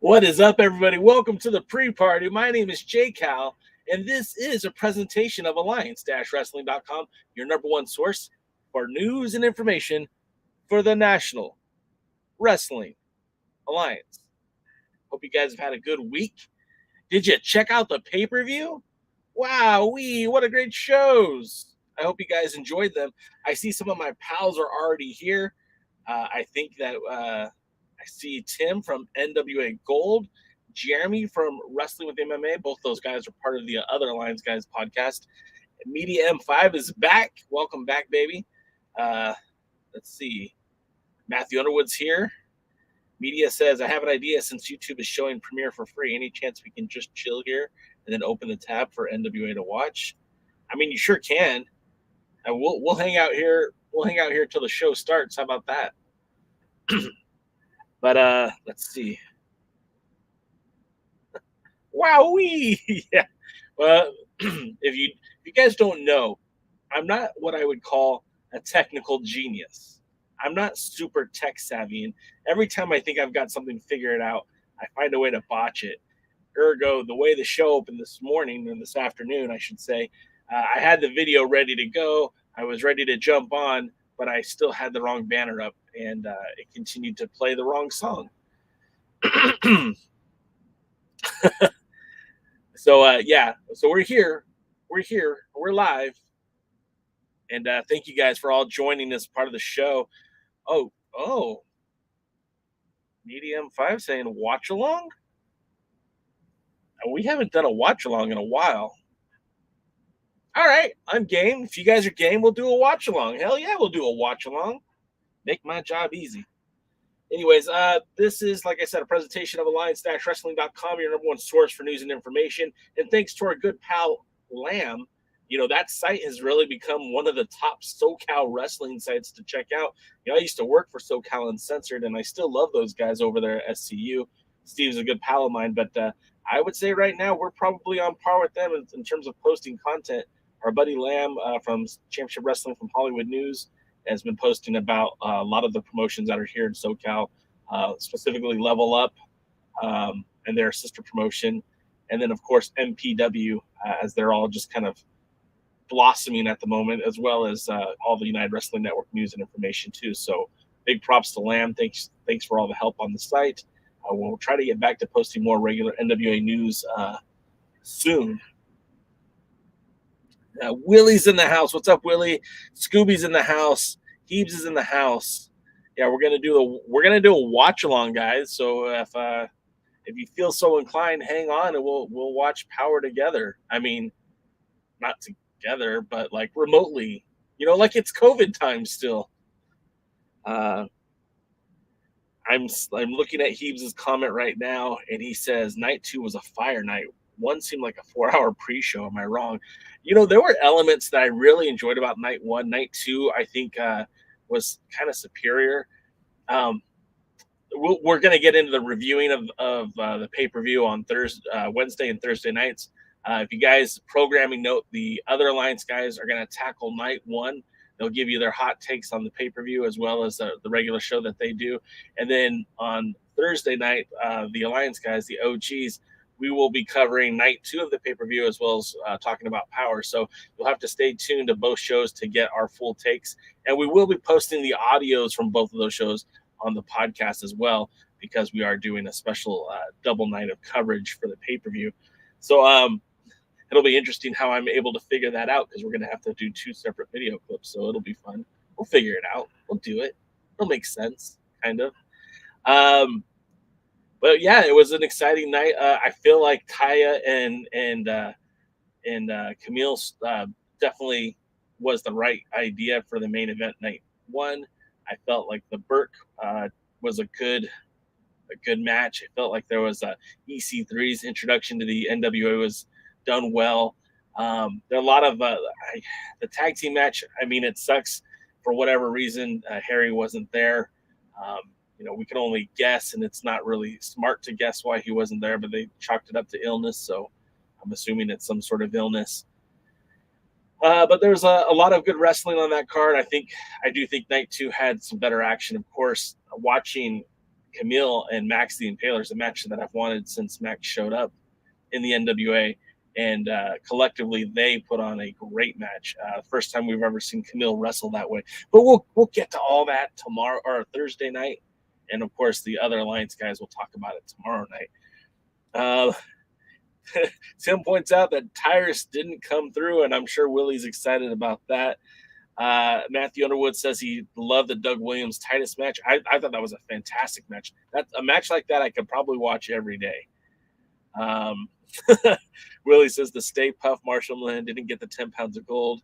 What is up, everybody? Welcome to the pre-party. My name is J Cal, and this is a presentation of Alliance-Wrestling.com, your number one source for news and information for the National Wrestling Alliance. Hope you guys have had a good week. Did you check out the pay-per-view? Wow-wee, what a great shows. I hope you guys enjoyed them. I see some of my pals are already here. I think that I see Tim from NWA Gold, Jeremy from Wrestling with MMA. Both those guys are part of the Other Alliance Guys podcast. Media M5 is back. Welcome back, baby. Let's see. Matthew Underwood's here. Media says, I have an idea since YouTube is showing Premiere for free. Any chance we can just chill here and then open the tab for NWA to watch? I mean, you sure can. And we'll hang out here. We'll hang out here till the show starts. How about that? But let's see. Wowee! Yeah. Well, if you guys don't know, I'm not what I would call a technical genius. I'm not super tech savvy, and every time I think I've got something figured out, I find a way to botch it. Ergo, the way the show opened this morning, or this afternoon, I should say, I had the video ready to go. I was ready to jump on, but I still had the wrong banner up, and it continued to play the wrong song. So yeah, so we're here, we're live, and thank you guys for all joining this part of the show. Oh, Medium 5 saying watch along. We haven't done a watch along in a while. All right, I'm game. If you guys are game, we'll do a watch along. Hell yeah, we'll do a watch along. Make my job easy. Anyways, this is, like I said, a presentation of Alliance-Wrestling.com, your number one source for news and information. And thanks to our good pal Lamb, that site has really become one of the top SoCal wrestling sites to check out. I used to work for SoCal Uncensored, and I still love those guys over there at SCU. Steve's a good pal of mine, but I would say right now we're probably on par with them in terms of posting content. Our buddy Lamb from Championship Wrestling from Hollywood News has been posting about a lot of the promotions that are here in SoCal, specifically Level Up and their sister promotion. And then, of course, MPW, as they're all just kind of blossoming at the moment, as well as all the United Wrestling Network news and information, too. So big props to Lamb. Thanks for all the help on the site. We'll try to get back to posting more regular NWA news soon. Willie's in the house. What's up, Willie? Scooby's in the house. Heebs is in the house. Yeah, we're gonna do a watch along, guys. So if you feel so inclined, hang on and we'll watch Power together. I mean, not together, but like remotely. Like it's COVID time still. I'm looking at Heebs' comment right now, and he says night 2 was a fire night. 1 seemed like a 4-hour pre-show. Am I wrong? There were elements that I really enjoyed about night 1. Night 2, I think, was kind of superior. We're going to get into the reviewing of the pay-per-view on Wednesday and Thursday nights. If you guys programming note, the other Alliance guys are going to tackle night 1. They'll give you their hot takes on the pay-per-view as well as the regular show that they do. And then on Thursday night, the Alliance guys, the OGs, we will be covering night 2 of the pay-per-view as well as talking about Power. So you'll have to stay tuned to both shows to get our full takes. And we will be posting the audios from both of those shows on the podcast as well, because we are doing a special double night of coverage for the pay-per-view. So it'll be interesting how I'm able to figure that out, because we're going to have to do 2 separate video clips. So it'll be fun. We'll figure it out. We'll do it. It'll make sense, kind of. But yeah, it was an exciting night. I feel like Taya and Camille definitely was the right idea for the main event night 1. I felt like the Burke was a good match. I felt like there was EC3's introduction to the NWA was done well. There are a lot of the tag team match. I mean, it sucks for whatever reason Harry wasn't there. We can only guess, and it's not really smart to guess why he wasn't there, but they chalked it up to illness, so I'm assuming it's some sort of illness. But there's a lot of good wrestling on that card. I do think night 2 had some better action. Of course, watching Camille and Max the Impaler is a match that I've wanted since Max showed up in the NWA, and collectively they put on a great match. First time we've ever seen Camille wrestle that way. But we'll get to all that tomorrow or Thursday night. And, of course, the other Alliance guys will talk about it tomorrow night. Tim points out that Tyrus didn't come through, and I'm sure Willie's excited about that. Matthew Underwood says he loved the Doug Williams-Titus match. I thought that was a fantastic match. A match like that I could probably watch every day. Willie says the Stay Puft Marshall Lynn didn't get the 10 pounds of gold.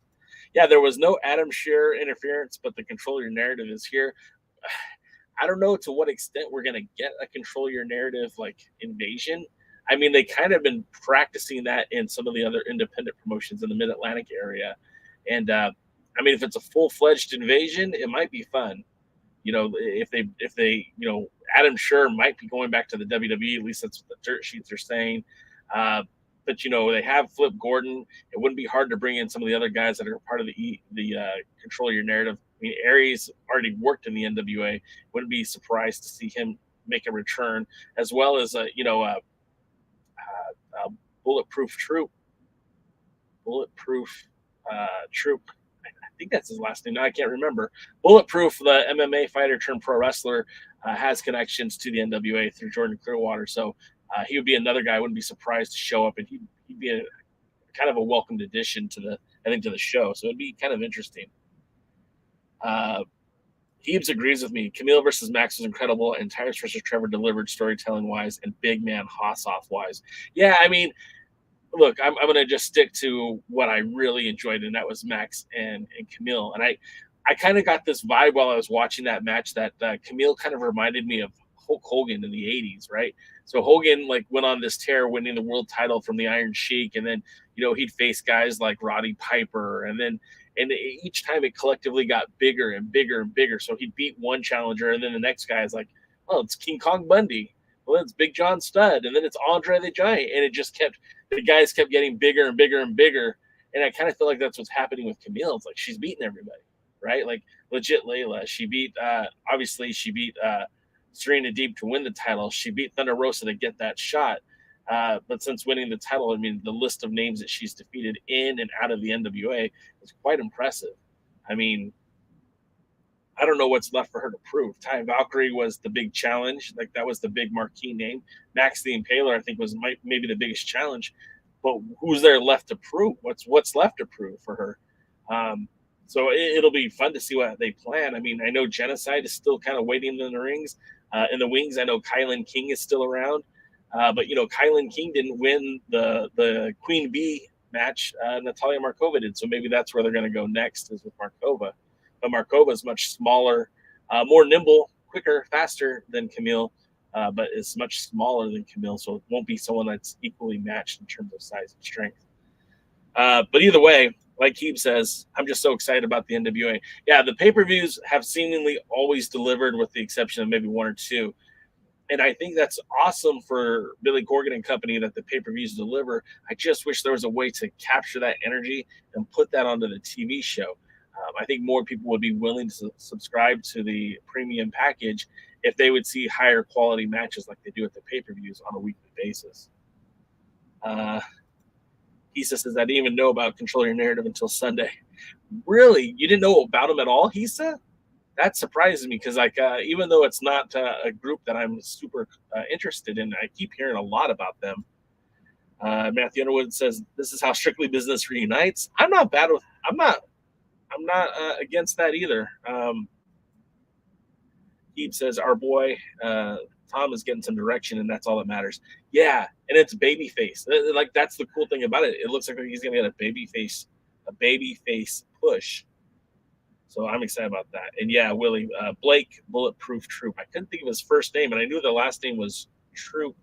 Yeah, there was no Adam Shearer interference, but the Control Your Narrative is here. I don't know to what extent we're going to get a Control Your Narrative like invasion. I mean, they kind of been practicing that in some of the other independent promotions in the Mid-Atlantic area. And I mean, if it's a full-fledged invasion, it might be fun. If they Adam Shearer might be going back to the WWE, at least that's what the dirt sheets are saying. But they have Flip Gordon. It wouldn't be hard to bring in some of the other guys that are part of the Control Your Narrative. I mean, Aries already worked in the NWA. Wouldn't be surprised to see him make a return, as well as Bulletproof Troop. think that's his last name. Now I can't remember. Bulletproof, the MMA fighter turned pro wrestler, has connections to the NWA through Jordan Clearwater. So he would be another guy I wouldn't be surprised to show up, and he'd be a kind of a welcomed addition to the show. So it'd be kind of interesting. Heebs agrees with me. Camille versus Max was incredible, and Tyrus versus Trevor delivered storytelling wise and big man Hassoff wise. Yeah, I mean, look, I'm going to just stick to what I really enjoyed, and that was Max and Camille. And I kind of got this vibe while I was watching that match that Camille kind of reminded me of Hulk Hogan in the 80s, right? So Hogan like went on this tear, winning the world title from the Iron Sheik, and then he'd face guys like Roddy Piper, and each time it collectively got bigger and bigger and bigger. So he'd beat one challenger, and then the next guy is like, oh, it's King Kong Bundy. Well, it's Big John Studd, and then it's Andre the Giant, and the guys kept getting bigger and bigger and bigger. And I kind of feel like that's what's happening with Camille. It's like she's beating everybody, right? Like legit Layla. She beat Serena Deeb to win the title. She beat Thunder Rosa to get that shot. But since winning the title, I mean, the list of names that she's defeated in and out of the NWA is quite impressive. I mean, I don't know what's left for her to prove. Ty Valkyrie was the big challenge. Like, that was the big marquee name. Max the Impaler, I think, was maybe the biggest challenge. But who's there left to prove? What's left to prove for her? So it'll be fun to see what they plan. I mean, I know Genocide is still kind of waiting in the rings. In the wings, I know Kylan King is still around. But Kylan King didn't win the Queen Bee match. Natalia Markova did, so maybe that's where they're going to go next, is with Markova. But Markova is much smaller, more nimble, quicker, faster than Camille, but is much smaller than Camille, so it won't be someone that's equally matched in terms of size and strength. But either way, like Keeb says, I'm just so excited about the NWA. Yeah, the pay-per-views have seemingly always delivered, with the exception of maybe one or two. And I think that's awesome for Billy Corgan and company that the pay-per-views deliver. I just wish there was a way to capture that energy and put that onto the TV show. I think more people would be willing to subscribe to the premium package if they would see higher quality matches like they do at the pay-per-views on a weekly basis. Hisa says, I didn't even know about Control Your Narrative until Sunday. Really? You didn't know about them at all, Hisa? That surprises me, because even though it's not a group that I'm super interested in, I keep hearing a lot about them. Matthew Underwood says, this is how Strictly Business reunites. I'm not against that either. Keeb says, our boy Tom is getting some direction, and that's all that matters. Yeah, and it's babyface. Like, that's the cool thing about it. It looks like he's gonna get a babyface push. So I'm excited about that. And yeah, Willie, Blake, Bulletproof Troop. I couldn't think of his first name, and I knew the last name was Troop.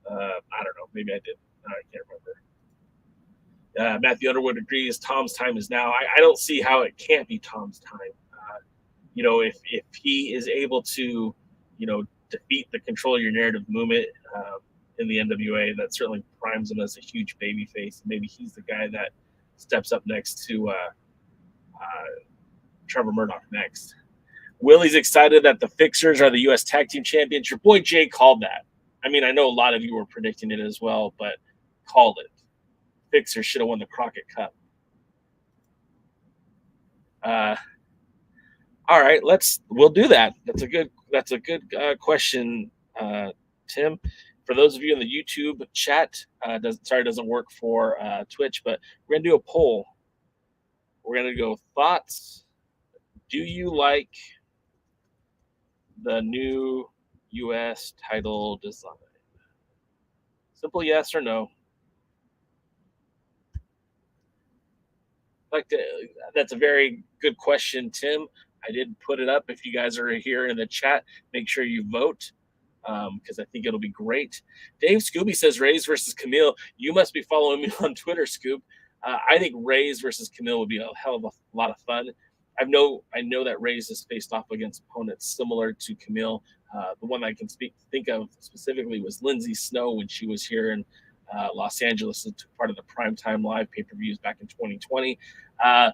I don't know. Maybe I did. I can't remember. Matthew Underwood agrees. Tom's time is now. I don't see how it can't be Tom's time. If he is able to, defeat the Control Your Narrative movement in the NWA, that certainly primes him as a huge babyface. Maybe he's the guy that steps up next to Trevor Murdoch next. Willie's excited that the Fixers are the U.S. Tag Team Champions. Your boy Jay called that. I mean, I know a lot of you were predicting it as well, but called it. Fixers should have won the Crockett Cup. All right, we'll do that. That's a good question, Tim. For those of you in the YouTube chat, doesn't work for Twitch, but we're gonna do a poll. We're gonna go thoughts. Do you like the new U.S. title design? Simple yes or no. That's a very good question, Tim. I did put it up. If you guys are here in the chat, make sure you vote, because I think it'll be great. Dave Scooby says Rays versus Camille. You must be following me on Twitter, Scoop. I think Rays versus Camille would be a hell of a lot of fun. I know that Rays has faced off against opponents similar to Camille. The one I can think of specifically was Lindsay Snow when she was here in Los Angeles and took part of the Primetime Live pay-per-views back in 2020. But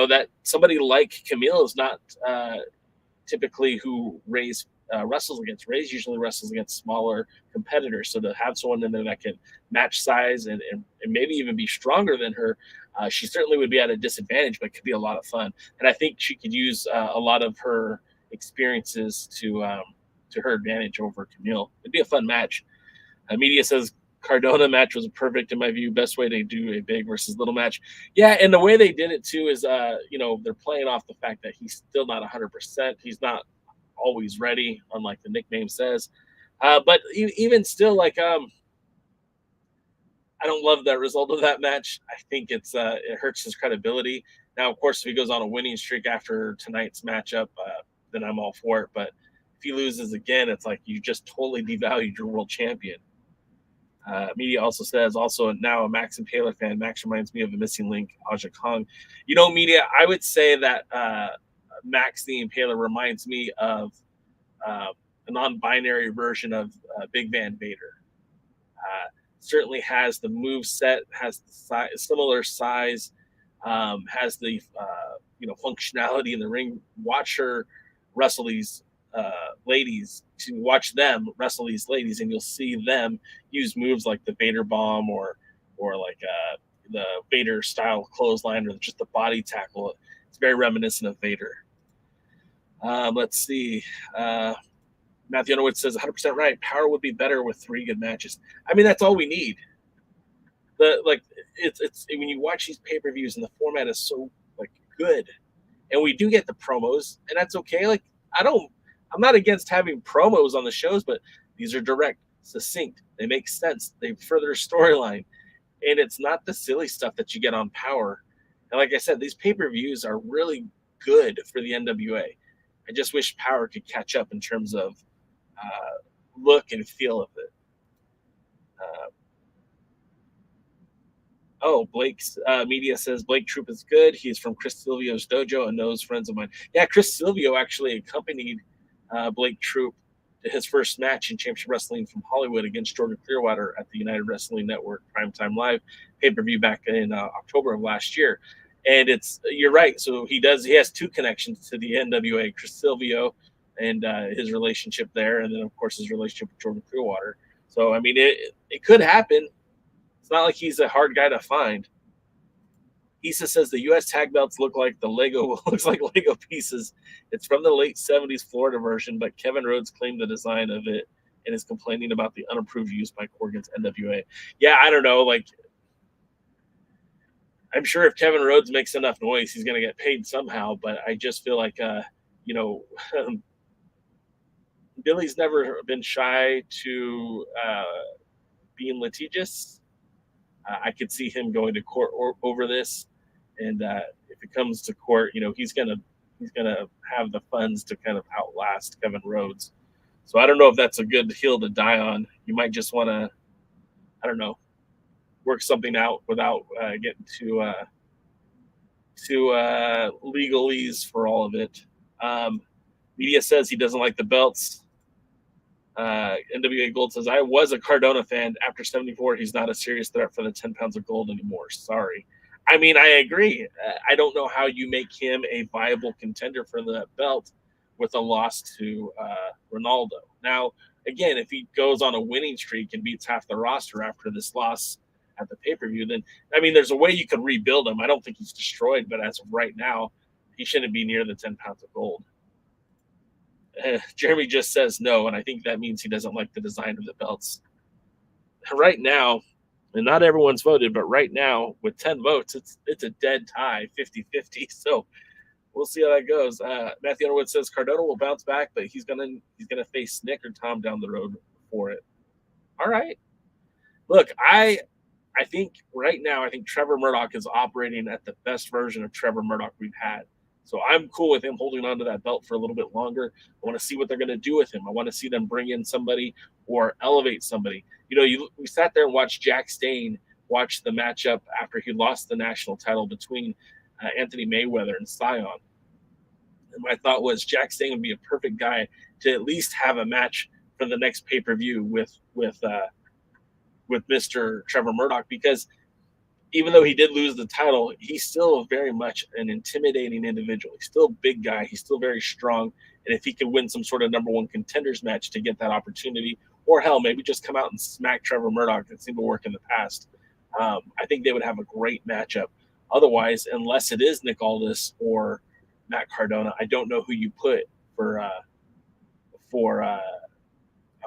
that somebody like Camille is not typically who Rays wrestles against. Ray's usually wrestles against smaller competitors, so to have someone in there that can match size and maybe even be stronger than her, she certainly would be at a disadvantage, but could be a lot of fun. And I think she could use a lot of her experiences to her advantage over Camille. It'd be a fun match. Media says Cardona match was perfect in my view. Best way to do a big versus little match. Yeah, and the way they did it too is, they're playing off the fact that he's still not 100%. He's not always ready, unlike the nickname says. But even still, like, I don't love the result of that match. I think it hurts his credibility. Now, of course, if he goes on a winning streak after tonight's matchup, then I'm all for it. But if he loses again, it's like you just totally devalued your world champion. Media also says, also now a Max Impaler fan. Max reminds me of a missing link, Aja Kong. Media, I would say that Max the Impaler reminds me of a non-binary version of Big Van Vader. Certainly has the move set, has the similar size, has the functionality in the ring. Watch her wrestle these ladies, to watch them wrestle these ladies, and you'll see them use moves like the Vader bomb or like the Vader style clothesline, or just the body tackle. It's very reminiscent of Vader. Let's see. Matthew Underwood says 100% right. Power would be better with 3 good matches. I mean, that's all we need. It's when you watch these pay-per-views and the format is so good, and we do get the promos, and that's okay. I'm not against having promos on the shows, but these are direct, succinct. They make sense. They further storyline, and it's not the silly stuff that you get on Power. And like I said, these pay-per-views are really good for the NWA. I just wish Power could catch up in terms of look and feel of it. Blake's media says Blake Troop is good. He's from Chris Silvio's dojo and knows friends of mine. Yeah, Chris Silvio actually accompanied Blake Troop to his first match in Championship Wrestling from Hollywood against Jordan Clearwater at the United Wrestling Network Primetime Live pay-per-view back in October of last year. And you're right. So he has 2 connections to the NWA, Chris Silvio and his relationship there, and then of course his relationship with Jordan Clearwater. So I mean, it could happen. It's not like he's a hard guy to find. Issa says the U.S. tag belts looks like Lego pieces. It's from the late 70s Florida version, but Kevin Rhodes claimed the design of it and is complaining about the unapproved use by Corgan's NWA. Yeah, I don't know. I'm sure if Kevin Rhodes makes enough noise, he's going to get paid somehow. But I just feel like, Billy's never been shy to being litigious. I could see him going to court over this, and if it comes to court, he's gonna have the funds to kind of outlast Kevin Rhodes. So I don't know if that's a good hill to die on. You might just want to, I don't know, work something out without getting to legalese for all of it. Media says he doesn't like the belts. NWA Gold says, I was a Cardona fan. After 74, he's not a serious threat for the 10 pounds of gold anymore. Sorry. I mean, I agree. I don't know how you make him a viable contender for that belt with a loss to Ronaldo. Now, again, if he goes on a winning streak and beats half the roster after this loss at the pay-per-view, then, I mean, there's a way you could rebuild him. I don't think he's destroyed, but as of right now, he shouldn't be near the 10 pounds of gold. Jeremy just says no, and I think that means he doesn't like the design of the belts. Right now, and not everyone's voted, but right now, with 10 votes, it's a dead tie, 50-50. So we'll see how that goes. Matthew Underwood says Cardona will bounce back, but he's gonna face Nick or Tom down the road for it. All right. Look, I think right now, I think Trevor Murdoch is operating at the best version of Trevor Murdoch we've had. So I'm cool with him holding on to that belt for a little bit longer. I want to see what they're going to do with him. I want to see them bring in somebody or elevate somebody. We sat there and watched Jack Stain watch the matchup after he lost the national title between Anthony Mayweather and Sion. And my thought was Jack Stain would be a perfect guy to at least have a match for the next pay-per-view with Mr. Trevor Murdoch, because even though he did lose the title, he's still very much an intimidating individual. He's still a big guy. He's still very strong. And if he could win some sort of number one contenders match to get that opportunity, or hell, maybe just come out and smack Trevor Murdoch, that seemed to work in the past, I think they would have a great matchup. Otherwise, unless it is Nick Aldis or Matt Cardona, I don't know who you put for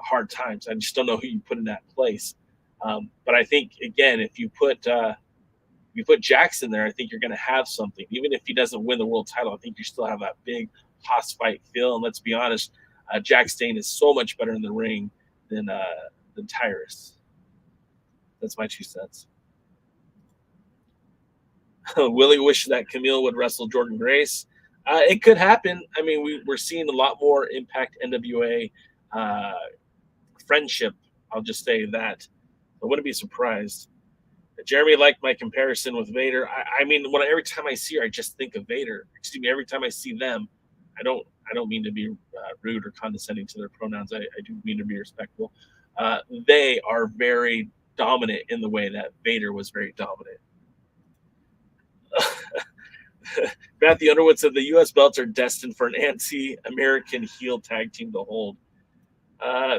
hard times. I just don't know who you put in that place. But I think again, if you put Jackson there, I think you're going to have something. Even if he doesn't win the world title, I think you still have that big hoss fight feel. And let's be honest, Jack Stain is so much better in the ring than Tyrus. That's my 2 cents. Willie wished that Camille would wrestle Jordan Grace. It could happen. I mean, we're seeing a lot more Impact NWA friendship. I'll just say that. I wouldn't be surprised. Jeremy liked my comparison with Vader. I mean, every time I see her, I just think of Vader. Excuse me. Every time I see them, I don't mean to be rude or condescending to their pronouns. I do mean to be respectful. They are very dominant in the way that Vader was very dominant. Matthew Underwood said the U.S. belts are destined for an anti-American heel tag team to hold.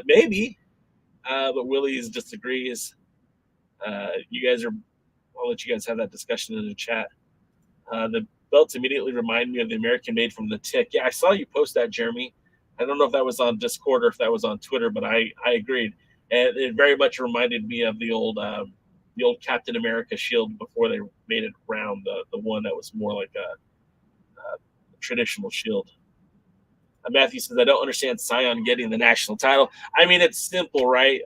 Maybe, but Willie's disagrees. You guys are. I'll let you guys have that discussion in the chat. The belts immediately remind me of the American made from the Tick. Yeah, I saw you post that, Jeremy. I don't know if that was on Discord or if that was on Twitter, but I agreed, and it very much reminded me of the old Captain America shield before they made it round, the one that was more like a traditional shield. Matthew says, I don't understand Scion getting the national title. I mean, it's simple, right?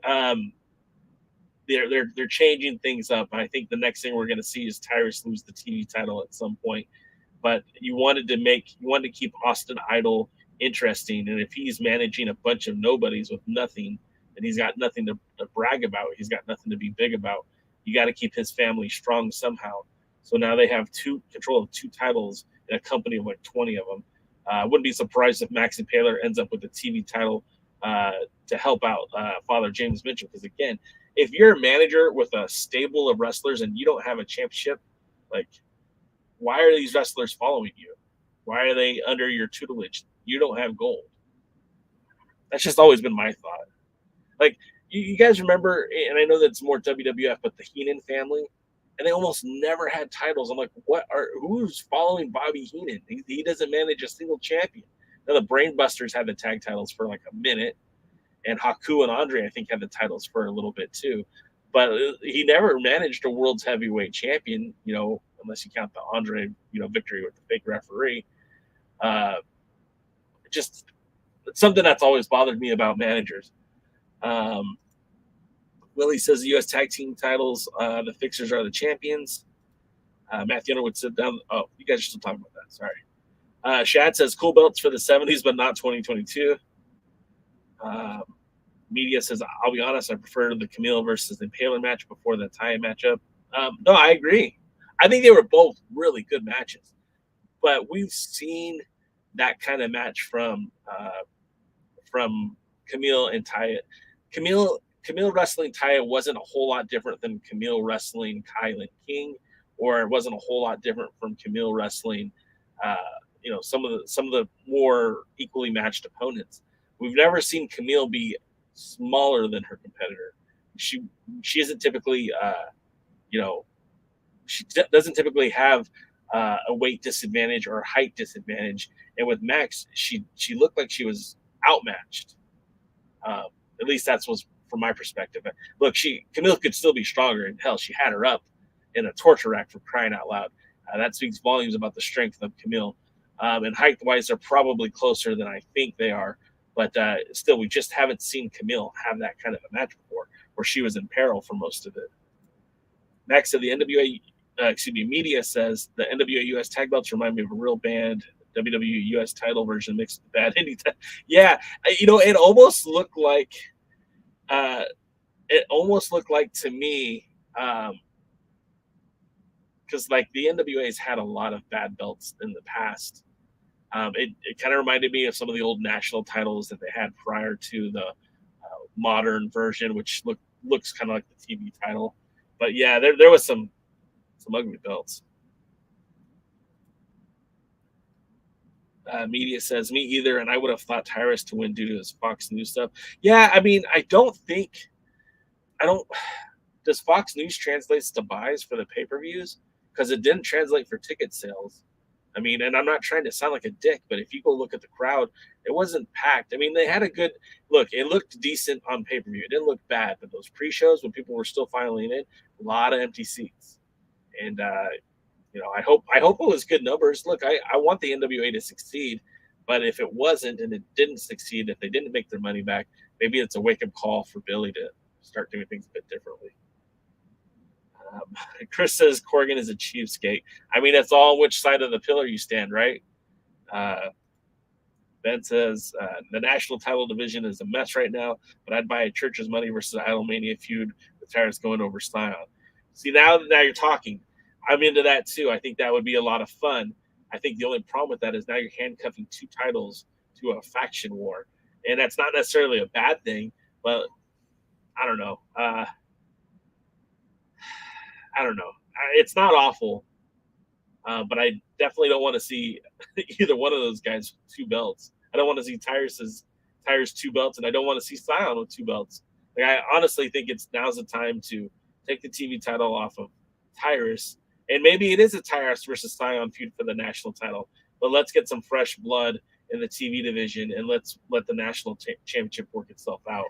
They're changing things up. I think the next thing we're going to see is Tyrus lose the TV title at some point. But you wanted to keep Austin Idol interesting, and if he's managing a bunch of nobodies with nothing, and he's got nothing to brag about, he's got nothing to be big about. You got to keep his family strong somehow. So now they have control of 2 titles in a company of like 20 of them. I wouldn't be surprised if Max Impaler ends up with the TV title to help out Father James Mitchell. Because again, if you're a manager with a stable of wrestlers and you don't have a championship, like, why are these wrestlers following you? Why are they under your tutelage? You don't have gold. That's just always been my thought. Like, you guys remember, and I know that's more WWF, but the Heenan family, and they almost never had titles. I'm like, who's following Bobby Heenan? He doesn't manage a single champion. Now the Brainbusters had the tag titles for like a minute, and Haku and Andre, I think, had the titles for a little bit too. But he never managed a world's heavyweight champion, unless you count the Andre, victory with the fake referee. Just something that's always bothered me about managers. Willie says the U.S. tag team titles, the Fixers are the champions. Matthew Underwood said down. Oh, you guys are still talking about that. Sorry. Shad says cool belts for the 70s, but not 2022. Media says, I'll be honest, I prefer the Camille versus the Impaler match before the Taya matchup. No, I agree. I think they were both really good matches. But we've seen that kind of match from Camille and Taya. Camille wrestling Taya wasn't a whole lot different than Camille wrestling Kylan King, or it wasn't a whole lot different from Camille wrestling, some of the more equally matched opponents. We've never seen Camille be smaller than her competitor. She isn't typically, she doesn't typically have a weight disadvantage or a height disadvantage. And with Max, she looked like she was outmatched. At least that's what's from my perspective. Look, Camille could still be stronger, and hell, she had her up in a torture rack, for crying out loud. That speaks volumes about the strength of Camille. And height-wise, they're probably closer than I think they are. But still, we just haven't seen Camille have that kind of a match before, where she was in peril for most of it. Max said the NWA, media says the NWA US tag belts remind me of a real band. WWE US title version mixed with bad indie. Yeah, it almost looked like. It almost looked like to me, because like the NWA's had a lot of bad belts in the past. It kind of reminded me of some of the old national titles that they had prior to the modern version, which looks kind of like the TV title. But yeah, there was some Some ugly belts. Media says, me either, and I would have thought Tyrus to win due to his Fox News stuff. Yeah, I mean, I don't. Does Fox News translates to buys for the pay-per-views? Because it didn't translate for ticket sales. I mean, and I'm not trying to sound like a dick, but if you go look at the crowd, it wasn't packed. I mean, they had a good look. It looked decent on pay-per-view. It didn't look bad, but those pre-shows when people were still filing in, a lot of empty seats. And you know, I hope it was good numbers. Look, I want the NWA to succeed, but if it wasn't and it didn't succeed, if they didn't make their money back, maybe it's a wake-up call for Billy to start doing things a bit differently. Chris says Corgan is a cheapskate. I mean, that's all which side of the pillar you stand, right? Ben says the national title division is a mess right now, but I'd buy a Church's money versus Idolmania feud with Tyrus going over Scion. See, now you're talking. I'm into that too. I think that would be a lot of fun. I think the only problem with that is now you're handcuffing two titles to a faction war, and that's not necessarily a bad thing, but I don't know. I don't know. It's not awful, but I definitely don't want to see either one of those guys with two belts. I don't want to see Tyrus 2 belts, and I don't want to see Scion with 2 belts. Like, I honestly think now's the time to take the TV title off of Tyrus, and maybe it is a Tyrus versus Scion feud for the national title. But let's get some fresh blood in the TV division, and let's let the national championship work itself out.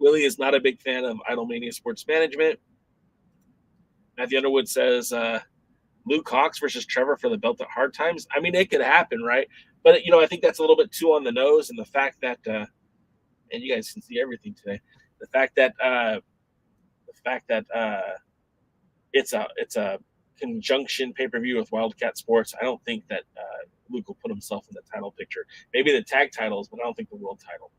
Willie is not a big fan of Idolmania Sports Management. Matthew Underwood says Luke Cox versus Trevor for the belt at Hard Times. I mean, it could happen, right? But I think that's a little bit too on the nose, and the fact that and you guys can see everything today. The fact that it's a conjunction pay-per-view with Wildcat Sports. I don't think that Luke will put himself in the title picture. Maybe the tag titles, but I don't think the world title.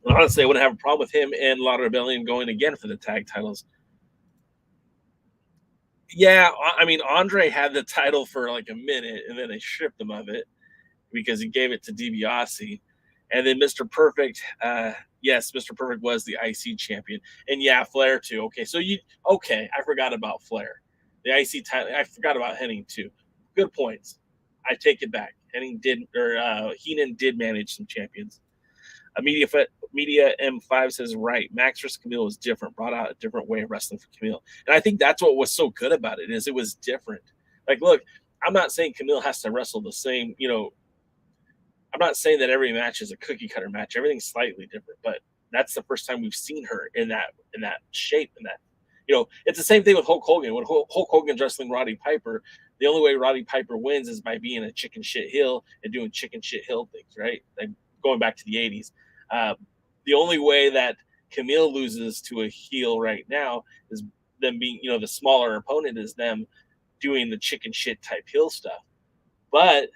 Honestly, I wouldn't have a problem with him and Rebellion going again for the tag titles. Yeah, I mean, Andre had the title for like a minute, and then they stripped him of it because he gave it to DiBiase. And then Mr. Perfect, yes, Mr. Perfect was the IC champion. And yeah, Flair too. Okay, I forgot about Flair. The IC title, I forgot about Henning too. Good points. I take it back. Heenan did manage some champions. Media M5 says, right, Max vs. Camille was different, brought out a different way of wrestling for Camille. And I think that's what was so good about it, is it was different. Like, look, I'm not saying Camille has to wrestle the same, I'm not saying that every match is a cookie cutter match. Everything's slightly different, but that's the first time we've seen her in that shape, in that, it's the same thing with Hulk Hogan. When Hulk Hogan's wrestling Roddy Piper, the only way Roddy Piper wins is by being a chicken shit heel and doing chicken shit heel things, right? Like going back to the 80s. The only way that Camille loses to a heel right now is them being, the smaller opponent is them doing the chicken shit type heel stuff. But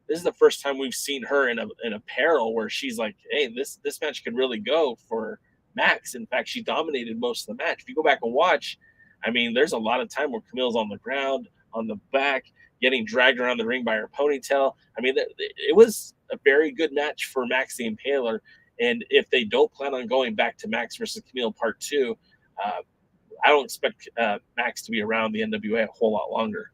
this is the first time we've seen her in a peril where she's like, hey, this match could really go for Max. In fact, she dominated most of the match. If you go back and watch, I mean, there's a lot of time where Camille's on the ground, on the back, getting dragged around the ring by her ponytail. I mean, it was a very good match for Max the Impaler. And if they don't plan on going back to Max versus Camille Part 2, I don't expect Max to be around the NWA a whole lot longer.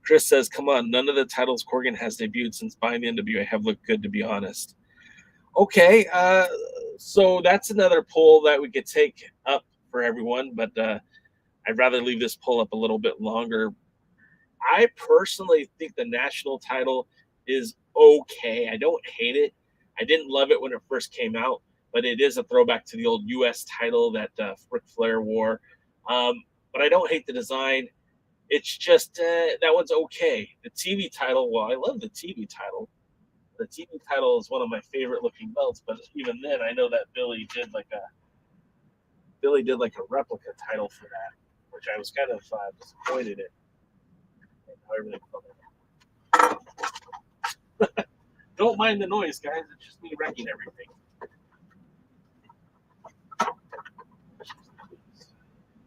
Chris says, come on, none of the titles Corgan has debuted since buying the NWA have looked good, to be honest. Okay, so that's another poll that we could take up for everyone, but I'd rather leave this poll up a little bit longer. I personally think the national title is okay. I don't hate it. I didn't love it when it first came out, but it is a throwback to the old U.S. title that Ric Flair wore. But I don't hate the design. It's just that one's okay. The TV title, well, I love the TV title. The TV title is one of my favorite looking belts, but even then, I know that Billy did like a replica title for that, which I was kind of disappointed in. Don't mind the noise, guys. It's just me wrecking everything.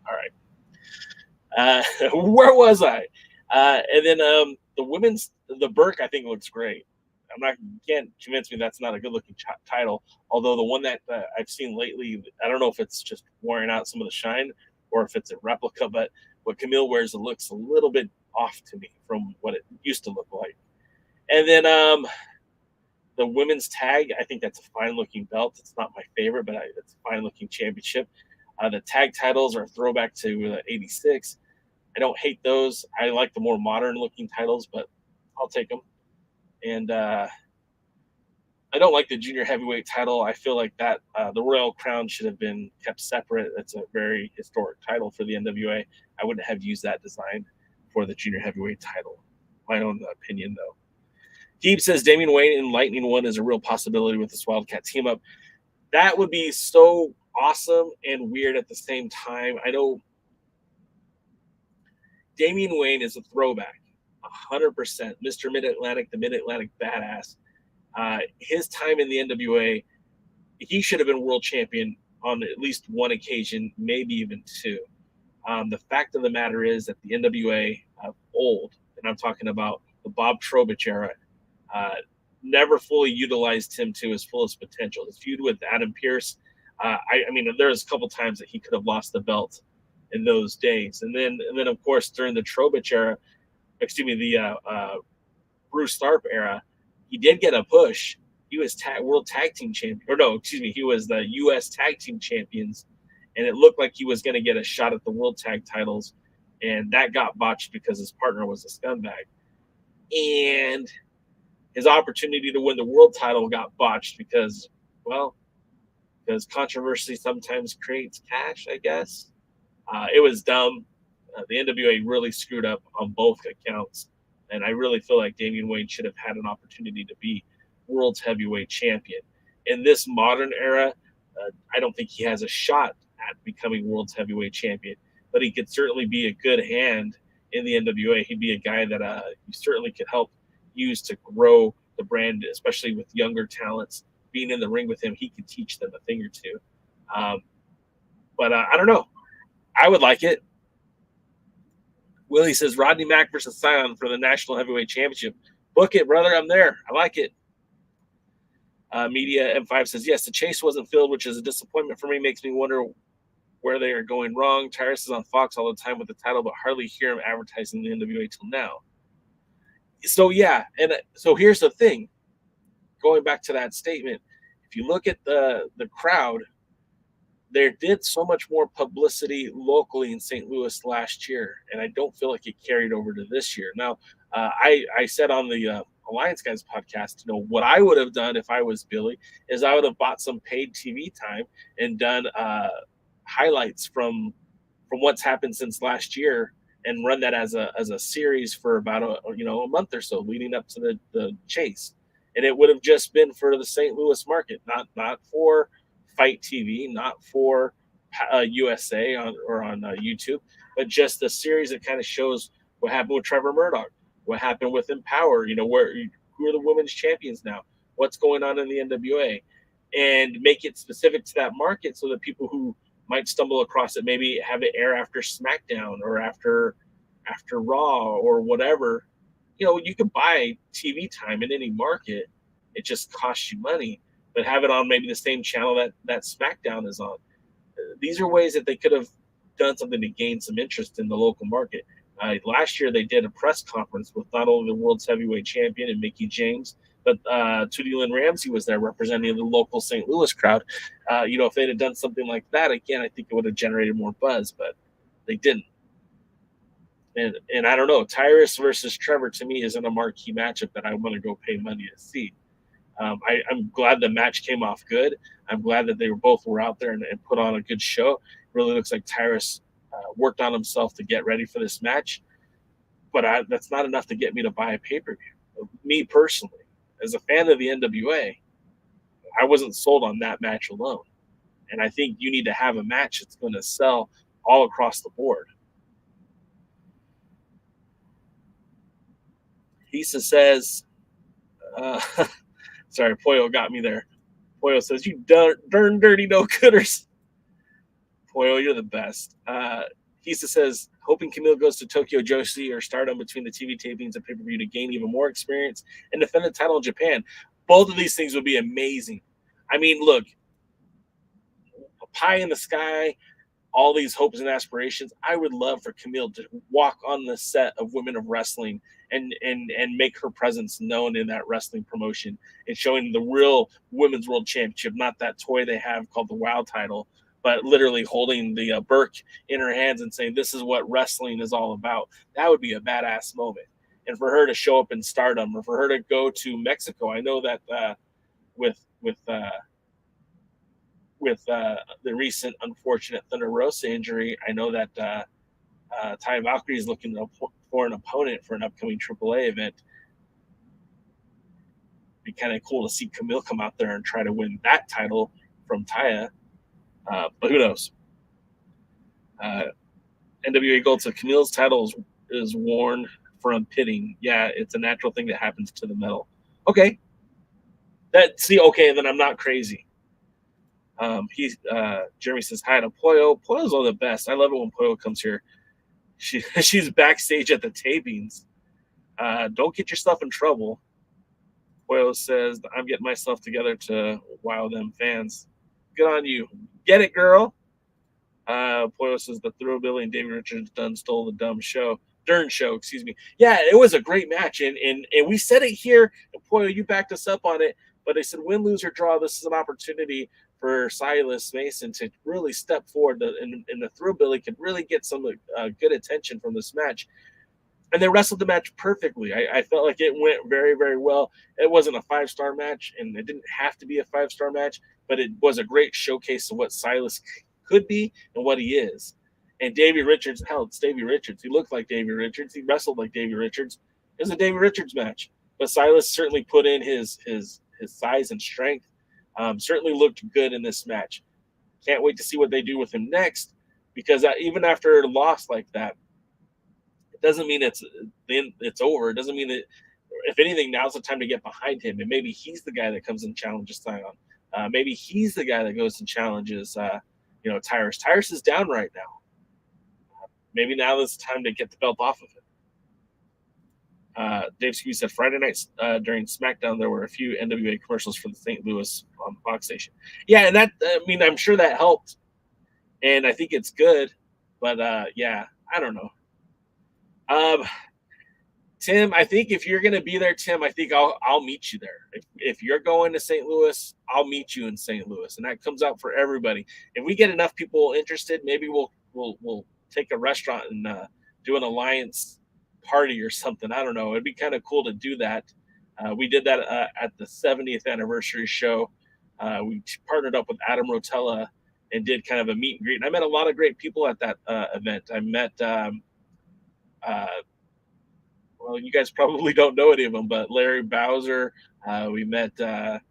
All right. Where was I? And then the women's, the Burke, I think looks great. can't convince me that's not a good looking title. Although the one that I've seen lately, I don't know if it's just wearing out some of the shine or if it's a replica, but what Camille wears, it looks a little bit off to me from what it used to look like. And then the women's tag, I think that's a fine looking belt. It's not my favorite, but it's a fine looking championship. The tag titles are a throwback to '86. I don't hate those. I like the more modern looking titles, but I'll take them. And I don't like the junior heavyweight title. I feel like that the Royal Crown should have been kept separate. It's a very historic title for the NWA. I wouldn't have used that design for the junior heavyweight title. My own opinion, though. Deep says Damian Wayne and Lightning One is a real possibility with this Wildcat team up. That would be so awesome and weird at the same time. I know Damian Wayne is a throwback, 100%. Mr. Mid-Atlantic, the Mid-Atlantic badass. His time in the NWA, he should have been world champion on at least one occasion, maybe even two. The fact of the matter is that the NWA of old, and I'm talking about the Bob Trowbridge era, never fully utilized him to his fullest potential. His feud with Adam Pearce, I mean, there's a couple times that he could have lost the belt in those days, and then of course during the Trowbridge era, the Bruce Tharpe era, he did get a push. He was world tag team champion, or no, he was the U.S. tag team champions, and it looked like he was going to get a shot at the world tag titles, and that got botched because his partner was a scumbag, and his opportunity to win the world title got botched because controversy sometimes creates cash, I guess. It was dumb. The NWA really screwed up on both accounts, and I really feel like Damian Wayne should have had an opportunity to be world's heavyweight champion. In this modern era, I don't think he has a shot at becoming world's heavyweight champion, but he could certainly be a good hand in the NWA. He'd be a guy that you certainly could help use to grow the brand, especially with younger talents. Being in the ring with him, he could teach them a thing or two. But I don't know. I would like it. Willie says Rodney Mack versus Sion for the National Heavyweight Championship. Book it, brother. I'm there. I like it. Media M5 says, yes, the chase wasn't filled, which is a disappointment for me. Makes me wonder where they are going wrong. Tyrus is on Fox all the time with the title, but hardly hear him advertising the NWA till now. So, yeah. And so here's the thing. Going back to that statement, if you look at the crowd, there did so much more publicity locally in St. Louis last year, and I don't feel like it carried over to this year. Now, I said on the Alliance Guys podcast, what I would have done if I was Billy is I would have bought some paid TV time and done highlights from what's happened since last year and run that as a series for about a month or so leading up to the chase. And it would have just been for the St. Louis market, not for Fight TV, not for USA on YouTube, but just a series that kind of shows what happened with Trevor Murdoch, what happened with Empower, who are the women's champions now, what's going on in the NWA, and make it specific to that market so that people who might stumble across it maybe have it air after SmackDown or after Raw or whatever. You can buy TV time in any market. It just costs you money, but have it on maybe the same channel that SmackDown is on. These are ways that they could have done something to gain some interest in the local market. Last year, they did a press conference with not only the world's heavyweight champion and Mickie James, but Tootie Lynn Ramsey was there representing the local St. Louis crowd. If they'd have done something like that, again, I think it would have generated more buzz, but they didn't. And I don't know, Tyrus versus Trevor to me isn't a marquee matchup that I want to go pay money to see. I'm glad the match came off good. I'm glad that they both were out there and put on a good show. It really looks like Tyrus worked on himself to get ready for this match. But that's not enough to get me to buy a pay-per-view. Me personally, as a fan of the NWA, I wasn't sold on that match alone. And I think you need to have a match that's going to sell all across the board. Lisa says, sorry, Poyo got me there. Poyo says, you darn dirty no-gooders. Poyo, you're the best. Hisa says, hoping Camille goes to Tokyo Joshi or Stardom between the TV tapings and pay-per-view to gain even more experience and defend the title in Japan. Both of these things would be amazing. I mean, look, a pie in the sky, all these hopes and aspirations. I would love for Camille to walk on the set of Women of Wrestling and make her presence known in that wrestling promotion and showing the real Women's World Championship, not that toy they have called the WOW title, but literally holding the Burke in her hands and saying, this is what wrestling is all about. That would be a badass moment. And for her to show up in Stardom, or for her to go to Mexico, I know that with the recent unfortunate Thunder Rosa injury, I know that Ty Valkyrie is looking for an opponent for an upcoming AAA event. It'd be kind of cool to see Camille come out there and try to win that title from Taya. But who knows? NWA Gold said Camille's title is worn from pitting. Yeah, it's a natural thing that happens to the metal. Okay. Okay, then I'm not crazy. Jeremy says hi to Pollo. Pollo's all the best. I love it when Pollo comes here. She's backstage at the tapings. Don't get yourself in trouble. Pollo says, I'm getting myself together to wow them fans. Good on you. Get it, girl. Pollo says the Thrillbilly and David Richards done stole the Dern show. Excuse me. Yeah, it was a great match, and we said it here. And Pollo, you backed us up on it. But they said win, lose, or draw. This is an opportunity for Silas Mason to really step forward, and the Thrillbilly could really get some good attention from this match. And they wrestled the match perfectly. I felt like it went very, very well. It wasn't a 5-star match, and it didn't have to be a 5-star match, but it was a great showcase of what Silas could be and what he is. And Davey Richards, hell, it's Davey Richards. He looked like Davey Richards. He wrestled like Davey Richards. It was a Davey Richards match. But Silas certainly put in his size and strength. Certainly looked good in this match. Can't wait to see what they do with him next, because even after a loss like that, it doesn't mean it's over. It doesn't mean that, if anything, now's the time to get behind him, and maybe he's the guy that comes and challenges Zion. Maybe he's the guy that goes and challenges Tyrus. Tyrus is down right now. Maybe now is the time to get the belt off of him. Dave Skew said Friday nights during SmackDown there were a few NWA commercials for the St. Louis Fox station. Yeah, and that, I mean, I'm sure that helped, and I think it's good. But yeah, I don't know. Tim, I think if you're gonna be there, Tim, I think I'll meet you there. If you're going to St. Louis, I'll meet you in St. Louis, and that comes out for everybody. If we get enough people interested, maybe we'll take a restaurant and do an alliance party or something. I don't know. It'd be kind of cool to do that. We did that at the 70th anniversary show. We partnered up with Adam Rotella and did kind of a meet and greet. And I met a lot of great people at that event. I met, well, you guys probably don't know any of them, but Larry Bowser. We met, I'm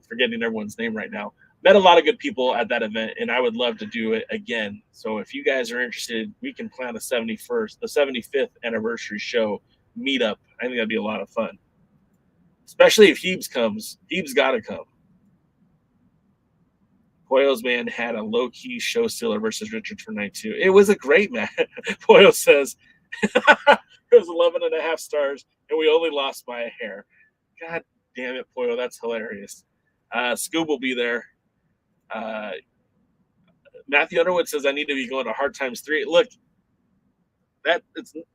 forgetting everyone's name right now. Met a lot of good people at that event, and I would love to do it again. So if you guys are interested, we can plan the 75th anniversary show meetup. I think that'd be a lot of fun, especially if Heebs comes. Heebs got to come. Poyo's man had a low-key show stealer versus Richards for night 2. It was a great match. Poyo says it was 11.5 stars, and we only lost by a hair. God damn it, Poyo. That's hilarious. Scoob will be there. Matthew Underwood says I need to be going to Hard Times 3. Look, that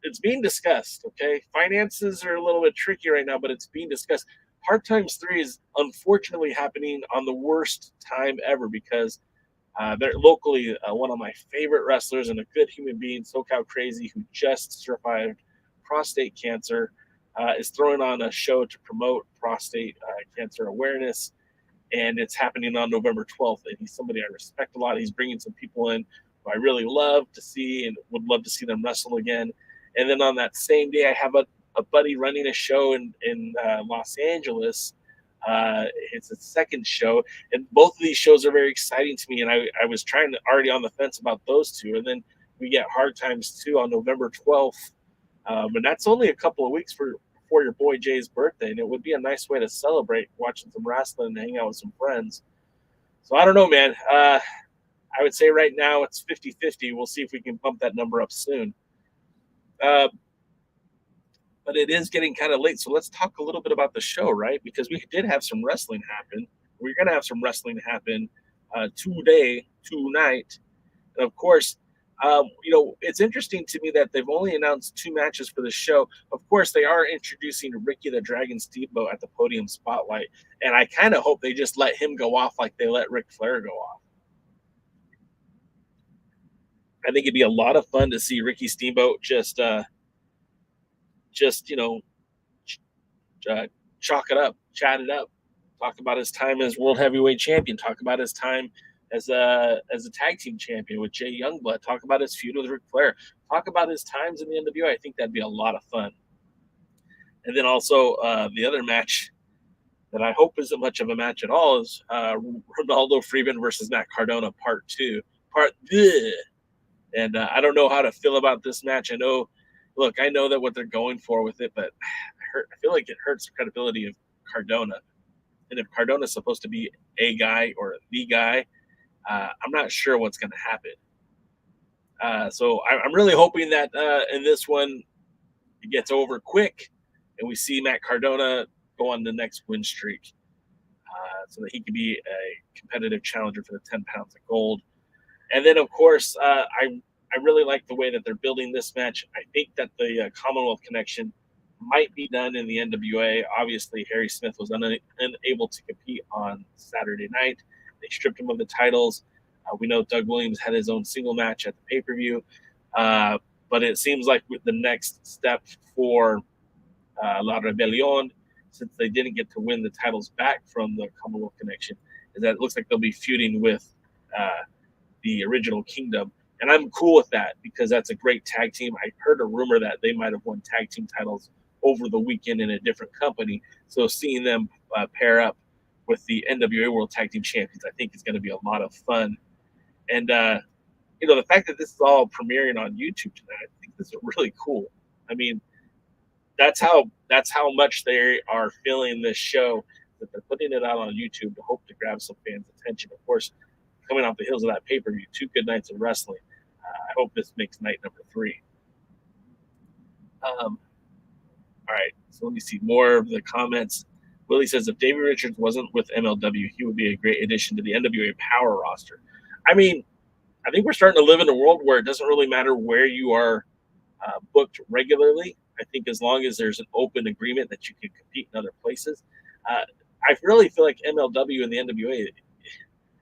it's being discussed. Okay, finances are a little bit tricky right now, but it's being discussed. Hard Times 3 is unfortunately happening on the worst time ever, because they're locally one of my favorite wrestlers and a good human being, SoCal Crazy, who just survived prostate cancer, is throwing on a show to promote prostate cancer awareness. And it's happening on November 12th. And he's somebody I respect a lot. He's bringing some people in who I really love to see and would love to see them wrestle again. And then on that same day, I have a buddy running a show in Los Angeles. It's a second show. And both of these shows are very exciting to me. And I was already on the fence about those two. And then we get Hard Times 2 on November 12th. And that's only a couple of weeks before your boy Jay's birthday, and it would be a nice way to celebrate watching some wrestling and hang out with some friends. So I don't know, man. I would say right now it's 50-50. We'll see if we can bump that number up soon. But it is getting kind of late, so let's talk a little bit about the show, right? Because we did have some wrestling happen. We're going to have some wrestling happen tonight. And of course, it's interesting to me that they've only announced 2 matches for the show. Of course, they are introducing Ricky the Dragon Steamboat at the Podium spotlight, and I kind of hope they just let him go off like they let Ric Flair go off. I think it'd be a lot of fun to see Ricky Steamboat just chalk it up, chat it up, talk about his time as World Heavyweight Champion, talk about his time as a tag team champion with Jay Youngblood, talk about his feud with Ric Flair, talk about his times in the NWA. I think that'd be a lot of fun. And then also the other match that I hope isn't much of a match at all is Ronaldo Freeman versus Matt Cardona Part 2. And I don't know how to feel about this match. I know that what they're going for with it, but I feel like it hurts the credibility of Cardona. And if Cardona's supposed to be a guy or the guy, I'm not sure what's going to happen. So I'm really hoping that in this one, it gets over quick and we see Matt Cardona go on the next win streak so that he can be a competitive challenger for the 10 pounds of gold. And then, of course, I really like the way that they're building this match. I think that the Commonwealth connection might be done in the NWA. Obviously, Harry Smith was unable to compete on Saturday night. They stripped him of the titles. We know Doug Williams had his own single match at the pay-per-view. But it seems like with the next step for La Rebelion, since they didn't get to win the titles back from the Commonwealth connection, is that it looks like they'll be feuding with the original Kingdom. And I'm cool with that because that's a great tag team. I heard a rumor that they might have won tag team titles over the weekend in a different company. So seeing them pair up with the NWA World Tag Team Champions, I think is going to be a lot of fun. And, the fact that this is all premiering on YouTube tonight, I think this is really cool. I mean, that's how much they are feeling this show, that they're putting it out on YouTube to hope to grab some fans' attention. Of course, coming off the heels of that pay-per-view, 2 good nights of wrestling. I hope this makes night number 3. All right, so let me see more of the comments. Willie says, if Davey Richards wasn't with MLW, he would be a great addition to the NWA Power roster. I mean, I think we're starting to live in a world where it doesn't really matter where you are booked regularly. I think as long as there's an open agreement that you can compete in other places. I really feel like MLW and the NWA,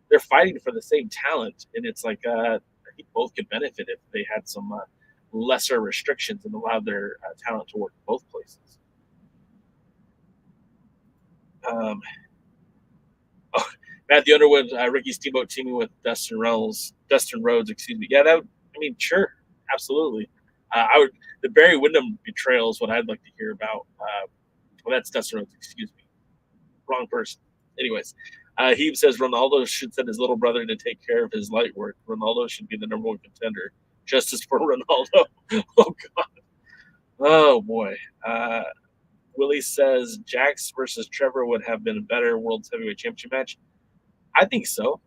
they're fighting for the same talent. And it's like, I think both could benefit if they had some lesser restrictions and allowed their talent to work both places. Matthew Underwood, Ricky Steamboat teaming with Dustin Rhodes, excuse me. Yeah, sure, absolutely. The Barry Windham betrayal is what I'd like to hear about. Well, that's Dustin Rhodes, excuse me. Wrong person. Anyways, he says Ronaldo should send his little brother to take care of his light work. Ronaldo should be the number 1 contender. Justice for Ronaldo. Oh, God. Oh, boy. Willie says Jax versus Trevor would have been a better World Heavyweight Championship match. I think so.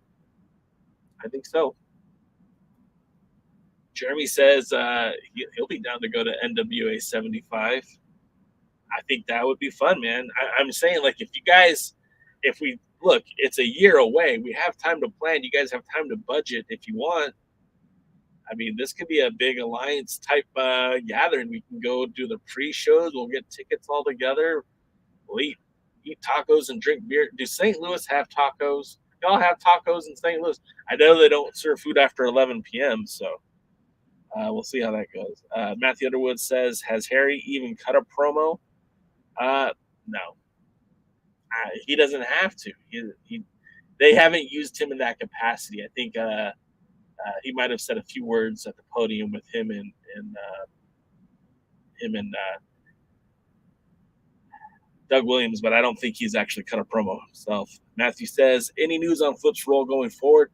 Jeremy says he'll be down to go to NWA 75. I think that would be fun, man. I'm saying, like, if we look, it's a year away. We have time to plan. You guys have time to budget if you want. I mean, this could be a big alliance type gathering. We can go do the pre-shows. We'll get tickets all together. We'll eat tacos and drink beer. Do St. Louis have tacos? Y'all have tacos in St. Louis? I know they don't serve food after 11 p.m., so we'll see how that goes. Matthew Underwood says, has Harry even cut a promo? No. He doesn't have to. They haven't used him in that capacity. I think he might have said a few words at the podium with him and Doug Williams, but I don't think he's actually cut a promo himself. Matthew says, any news on Flip's role going forward?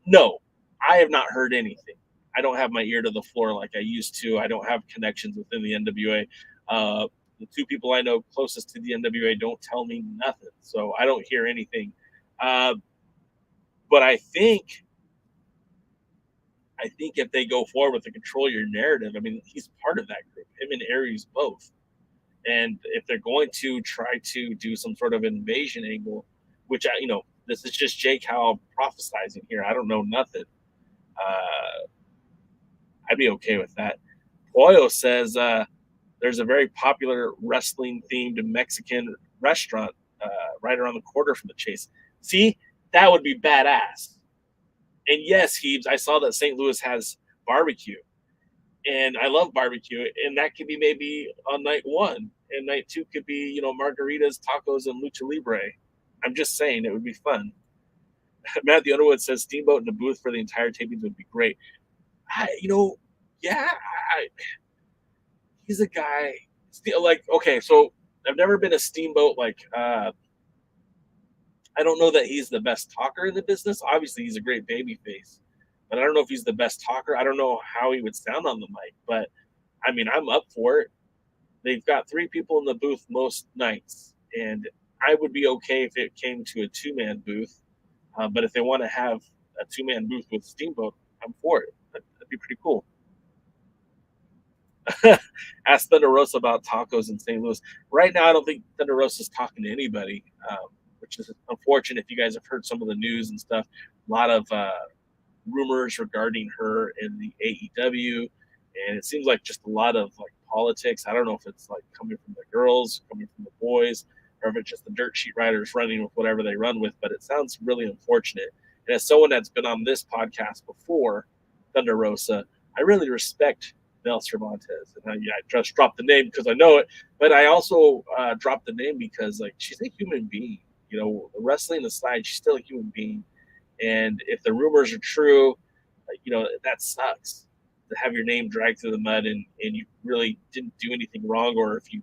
No, I have not heard anything. I don't have my ear to the floor like I used to. I don't have connections within the NWA. The 2 people I know closest to the NWA don't tell me nothing, so I don't hear anything. But I think I think if they go forward with the control your narrative, I mean, he's part of that group. Him and Aries both. And if they're going to try to do some sort of invasion angle, which this is just Jake Howell prophesizing here. I don't know nothing. I'd be okay with that. Pollo says there's a very popular wrestling themed Mexican restaurant right around the corner from the Chase. See, that would be badass. And yes, Heebs, I saw that St. Louis has barbecue. And I love barbecue. And that could be maybe on night one. And night two could be, margaritas, tacos, and lucha libre. I'm just saying it would be fun. Matthew Underwood says Steamboat in the booth for the entire tapings would be great. He's a guy. Okay, so I've never been a Steamboat I don't know that he's the best talker in the business. Obviously, he's a great baby face, but I don't know if he's the best talker. I don't know how he would sound on the mic, but I mean, I'm up for it. They've got 3 people in the booth most nights, and I would be okay if it came to a 2-man booth. But if they want to have a 2-man booth with Steamboat, I'm for it. That'd be pretty cool. Ask Thunder Rosa about tacos in St. Louis. Right now, I don't think Thunder Rosa's talking to anybody. Which is unfortunate. If you guys have heard some of the news and stuff, a lot of rumors regarding her in the AEW, and it seems like just a lot of politics. I don't know if it's coming from the girls, coming from the boys, or if it's just the dirt sheet riders running with whatever they run with. But it sounds really unfortunate. And as someone that's been on this podcast before, Thunder Rosa, I really respect Mel Cervantes. And I just dropped the name because I know it, but I also dropped the name because she's a human being. Wrestling aside, she's still a human being. And if the rumors are true, that sucks to have your name dragged through the mud and you really didn't do anything wrong, or if you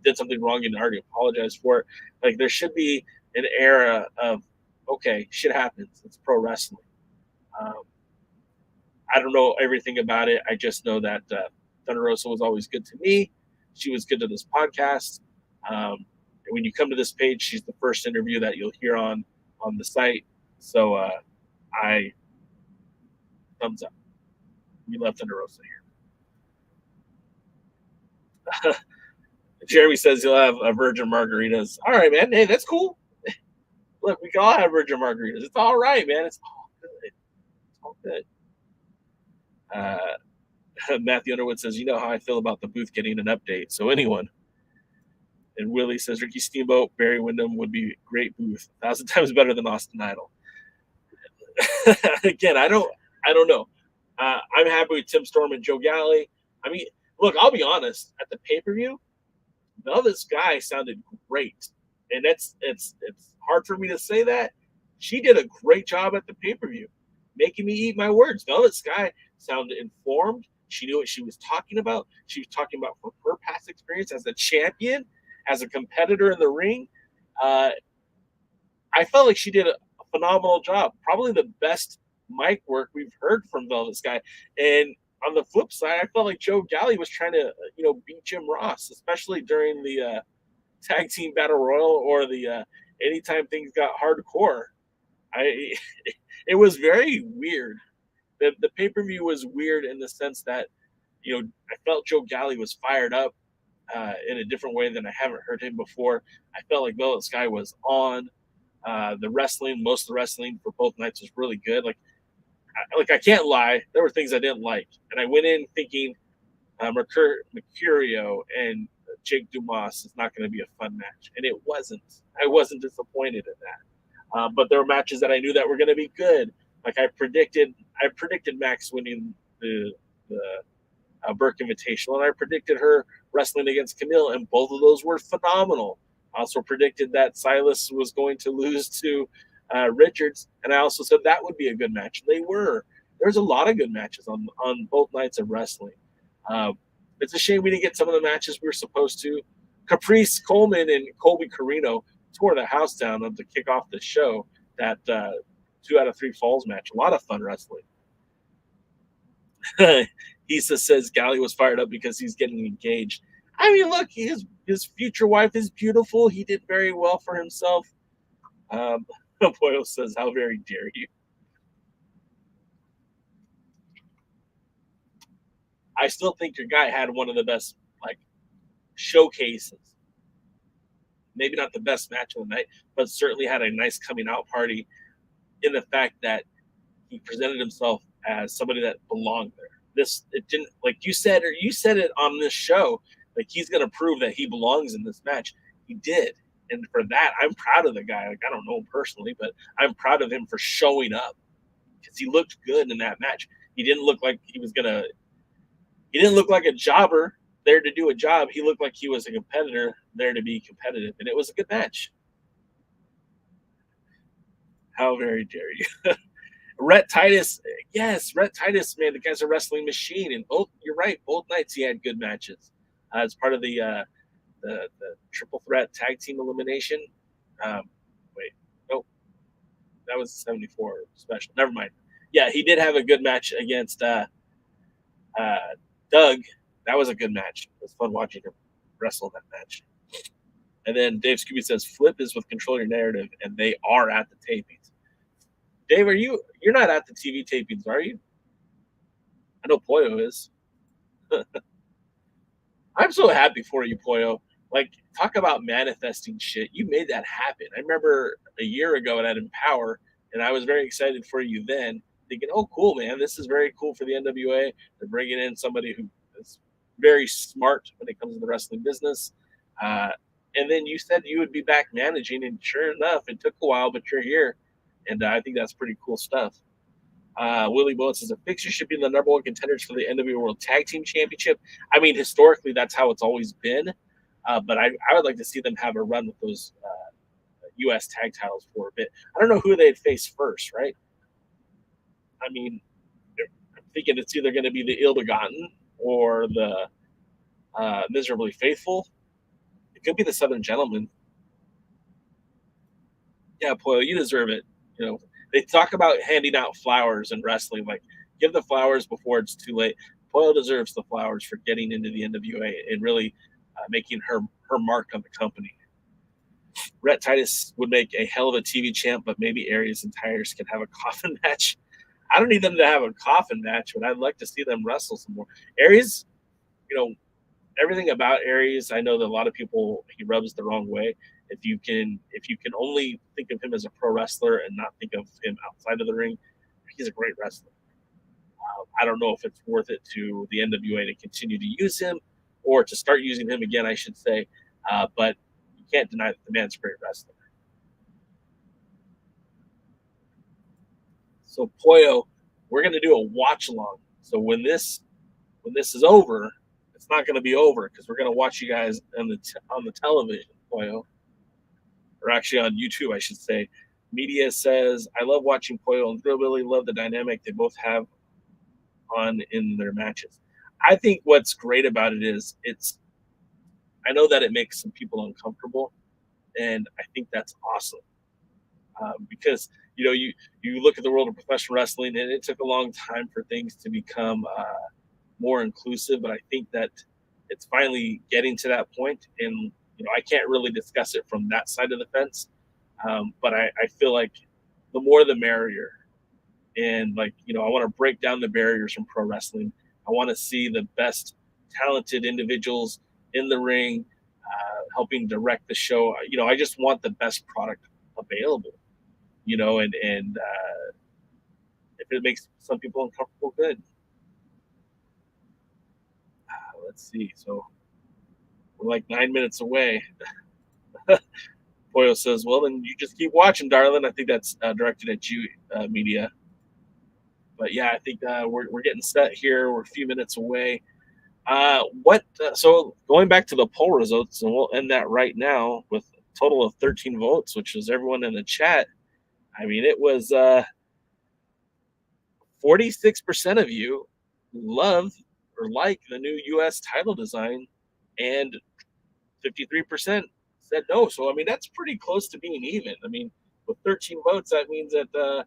did something wrong and already apologized for it. There should be an era of, okay, shit happens. It's pro wrestling. I don't know everything about it. I just know that Thunder Rosa was always good to me. She was good to this podcast. When you come to this page, she's the first interview that you'll hear on the site. So I thumbs up. We love Thunder Rosa here. Jeremy says he'll have a virgin margaritas. All right, man. Hey, that's cool. Look, we can all have virgin margaritas. It's all right, man. It's all good. It's all good. Matthew Underwood says, you know how I feel about the booth getting an update. So anyone. And Willie says Ricky Steamboat, Barry Windham would be a great booth, 1,000 times better than Austin Idol. Again, I don't know. I'm happy with Tim Storm and Joe Galli. I mean, look, I'll be honest. At the pay-per-view, Velvet's guy sounded great, and it's hard for me to say that. She did a great job at the pay-per-view, making me eat my words. Velvet's guy sounded informed. She knew what she was talking about. She was talking about from her past experience as a champion, as a competitor in the ring. I felt like she did a phenomenal job. Probably the best mic work we've heard from Velvet Sky. And on the flip side, I felt like Joe Galli was trying to, beat Jim Ross, especially during the tag team battle royal or the anytime things got hardcore. It was very weird. The pay-per-view was weird in the sense that, I felt Joe Galli was fired up in a different way than I haven't heard him before. I felt like Velvet Sky was on. The wrestling, most of the wrestling for both nights was really good. I can't lie, there were things I didn't like, and I went in thinking Mercurio and Jake Dumas is not going to be a fun match, and it wasn't. I wasn't disappointed in that. But there were matches that I knew that were going to be good. I predicted Max winning the Burke Invitational, and I predicted her wrestling against Camille, and both of those were phenomenal. I also predicted that Silas was going to lose to Richards, and I also said that would be a good match. They were. There's a lot of good matches on both nights of wrestling. It's a shame we didn't get some of the matches we were supposed to. Caprice Coleman and Colby Carino tore the house down to kick off the show. That 2 out of 3 falls match. A lot of fun wrestling. Issa says Galli was fired up because he's getting engaged. I mean, look, his future wife is beautiful. He did very well for himself. Boyle says, how very dare you. I still think your guy had one of the best like showcases. Maybe not the best match of the night, but certainly had a nice coming out party in the fact that he presented himself as somebody that belonged there. It didn't, like you said, or you said it on this show, like he's going to prove that he belongs in this match. He did. And for that, I'm proud of the guy. Like, I don't know him personally, but I'm proud of him for showing up because he looked good in that match. He didn't look like he didn't look like a jobber there to do a job. He looked like he was a competitor there to be competitive. And it was a good match. How very dare you. Rhett Titus, yes, Rhett Titus, man, the guy's a wrestling machine. And you're right, both nights he had good matches. As part of the triple threat tag team elimination. Nope, that was 74 special. Never mind. Yeah, he did have a good match against Doug. That was a good match. It was fun watching him wrestle that match. And then Dave Scooby says, Flip is with Control Your Narrative, and they are at the tapings. Dave, you're not at the TV tapings, are you? I know Pollo is. I'm so happy for you, Pollo. Like, talk about manifesting shit. You made that happen. I remember a year ago at Empower, and I was very excited for you then, thinking, oh, cool, man. This is very cool for the NWA. They're bringing in somebody who is very smart when it comes to the wrestling business. And then you said you would be back managing, and sure enough, it took a while, but you're here. And I think that's pretty cool stuff. Willie Bowen says, a fixture should be the number one contenders for the NWA World Tag Team Championship. I mean, historically, that's how it's always been. But I would like to see them have a run with those U.S. tag titles for a bit. I don't know who they'd face first, right? I mean, I'm thinking it's either going to be the Ill-Begotten or the Miserably Faithful. It could be the Southern Gentlemen. Yeah, Poyo, you deserve it. You know, they talk about handing out flowers in wrestling. Like, give the flowers before it's too late. Poyo deserves the flowers for getting into the NWA and really making her mark on the company. Rhett Titus would make a hell of a TV champ, but maybe Aries and Tyrus can have a coffin match. I don't need them to have a coffin match, but I'd like to see them wrestle some more. Aries, you know, everything about Aries, I know that a lot of people, he rubs the wrong way. If you can only think of him as a pro wrestler and not think of him outside of the ring, he's a great wrestler. I don't know if it's worth it to the NWA to continue to use him or to start using him again, I should say. But you can't deny that the man's a great wrestler. So Poyo, we're going to do a watch along. So when this is over, it's not going to be over because we're going to watch you guys on the television, Poyo. Or actually on YouTube, I should say. Media says, I love watching Poyo and Hillbilly. Love the dynamic they both have on in their matches. I think what's great about it is I know that it makes some people uncomfortable, and I think that's awesome. Because, you know, you look at the world of professional wrestling, and it took a long time for things to become more inclusive, but I think that it's finally getting to that point, and you know, I can't really discuss it from that side of the fence, but I feel like the more the merrier. And like, you know, I want to break down the barriers from pro wrestling. I want to see the best talented individuals in the ring, helping direct the show. You know, I just want the best product available. You know, and if it makes some people uncomfortable, good. Let's see. So we're like 9 minutes away. Poyo says, well, then you just keep watching, darling. I think that's directed at you, media. But yeah, I think we're getting set here. We're a few minutes away. So going back to the poll results, and we'll end that right now with a total of 13 votes, which is everyone in the chat. I mean, it was 46% of you love or like the new U.S. title design, and 53% said no. So, I mean, that's pretty close to being even. I mean, with 13 votes, that means that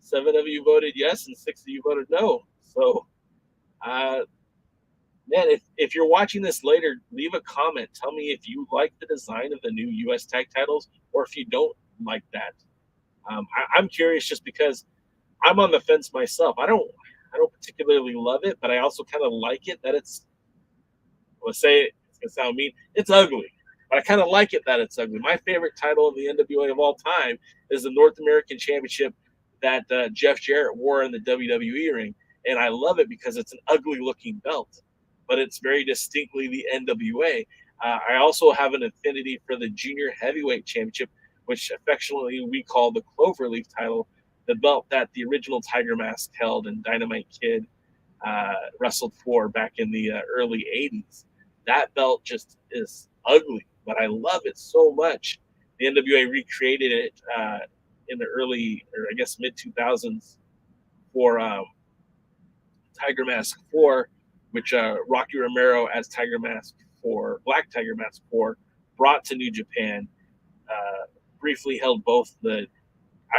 7 of you voted yes and 6 of you voted no. So, man, if you're watching this later, leave a comment. Tell me if you like the design of the new U.S. tag titles or if you don't like that. I'm curious just because I'm on the fence myself. I don't don't particularly love it, but I also kind of like it that it's. Let's say it's gonna sound mean. It's ugly, but I kind of like it that it's ugly. My favorite title in the NWA of all time is the North American Championship that Jeff Jarrett wore in the WWE ring, and I love it because it's an ugly looking belt, but it's very distinctly the NWA. I also have an affinity for the Junior Heavyweight Championship, which affectionately we call the Cloverleaf title, the belt that the original Tiger Mask held and Dynamite Kid wrestled for back in the early 80s. That belt just is ugly, but I love it so much. The NWA recreated it in the early, or I guess mid 2000s for Tiger Mask 4, which Rocky Romero as Tiger Mask 4, Black Tiger Mask 4, brought to New Japan. Briefly held both the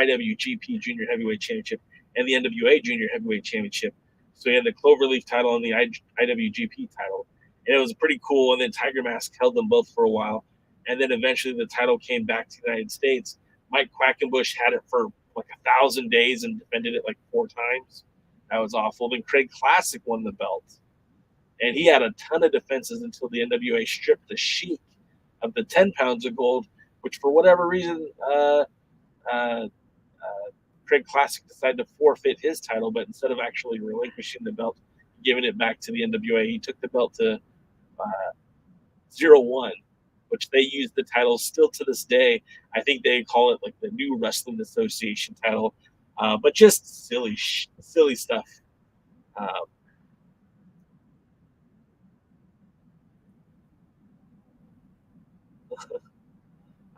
IWGP Junior Heavyweight Championship and the NWA Junior Heavyweight Championship. So he had the Cloverleaf title and the IWGP title. And it was pretty cool. And then Tiger Mask held them both for a while. And then eventually the title came back to the United States. Mike Quackenbush had it for like 1,000 days and defended it like 4 times. That was awful. Then Craig Classic won the belt. And he had a ton of defenses until the NWA stripped the Sheik of the 10 pounds of gold, which for whatever reason, Craig Classic decided to forfeit his title, but instead of actually relinquishing the belt, giving it back to the NWA, he took the belt to 0-1, which they use the title still to this day. I think they call it like the New Wrestling Association title, but just silly stuff.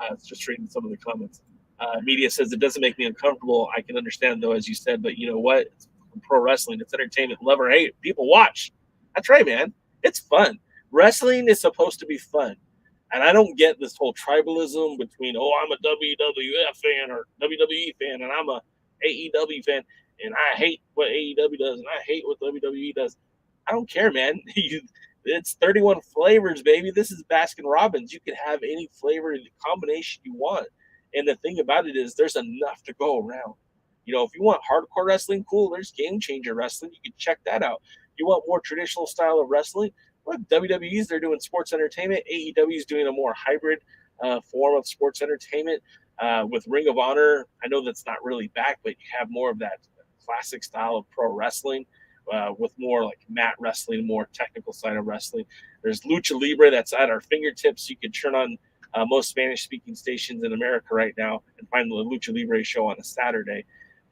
I was just reading some of the comments. Media says it doesn't make me uncomfortable. I can understand though, as you said, but you know what? It's pro wrestling. It's entertainment. Love or hate, people watch. That's right, man. It's fun. Wrestling is supposed to be fun. And I don't get this whole tribalism between, oh, I'm a WWF fan or WWE fan, and I'm a AEW fan, and I hate what AEW does, and I hate what WWE does. I don't care, man. It's 31 flavors, baby. This is Baskin Robbins. You can have any flavor combination you want. And the thing about it is there's enough to go around. You know, if you want hardcore wrestling, cool, there's Game Changer Wrestling. You can check that out. You want more traditional style of wrestling? Look, WWE's, they're doing sports entertainment. AEW's doing a more hybrid form of sports entertainment with Ring of Honor. I know that's not really back, but you have more of that classic style of pro wrestling with more like mat wrestling, more technical side of wrestling. There's Lucha Libre that's at our fingertips. You can turn on most Spanish-speaking stations in America right now and find the Lucha Libre show on a Saturday.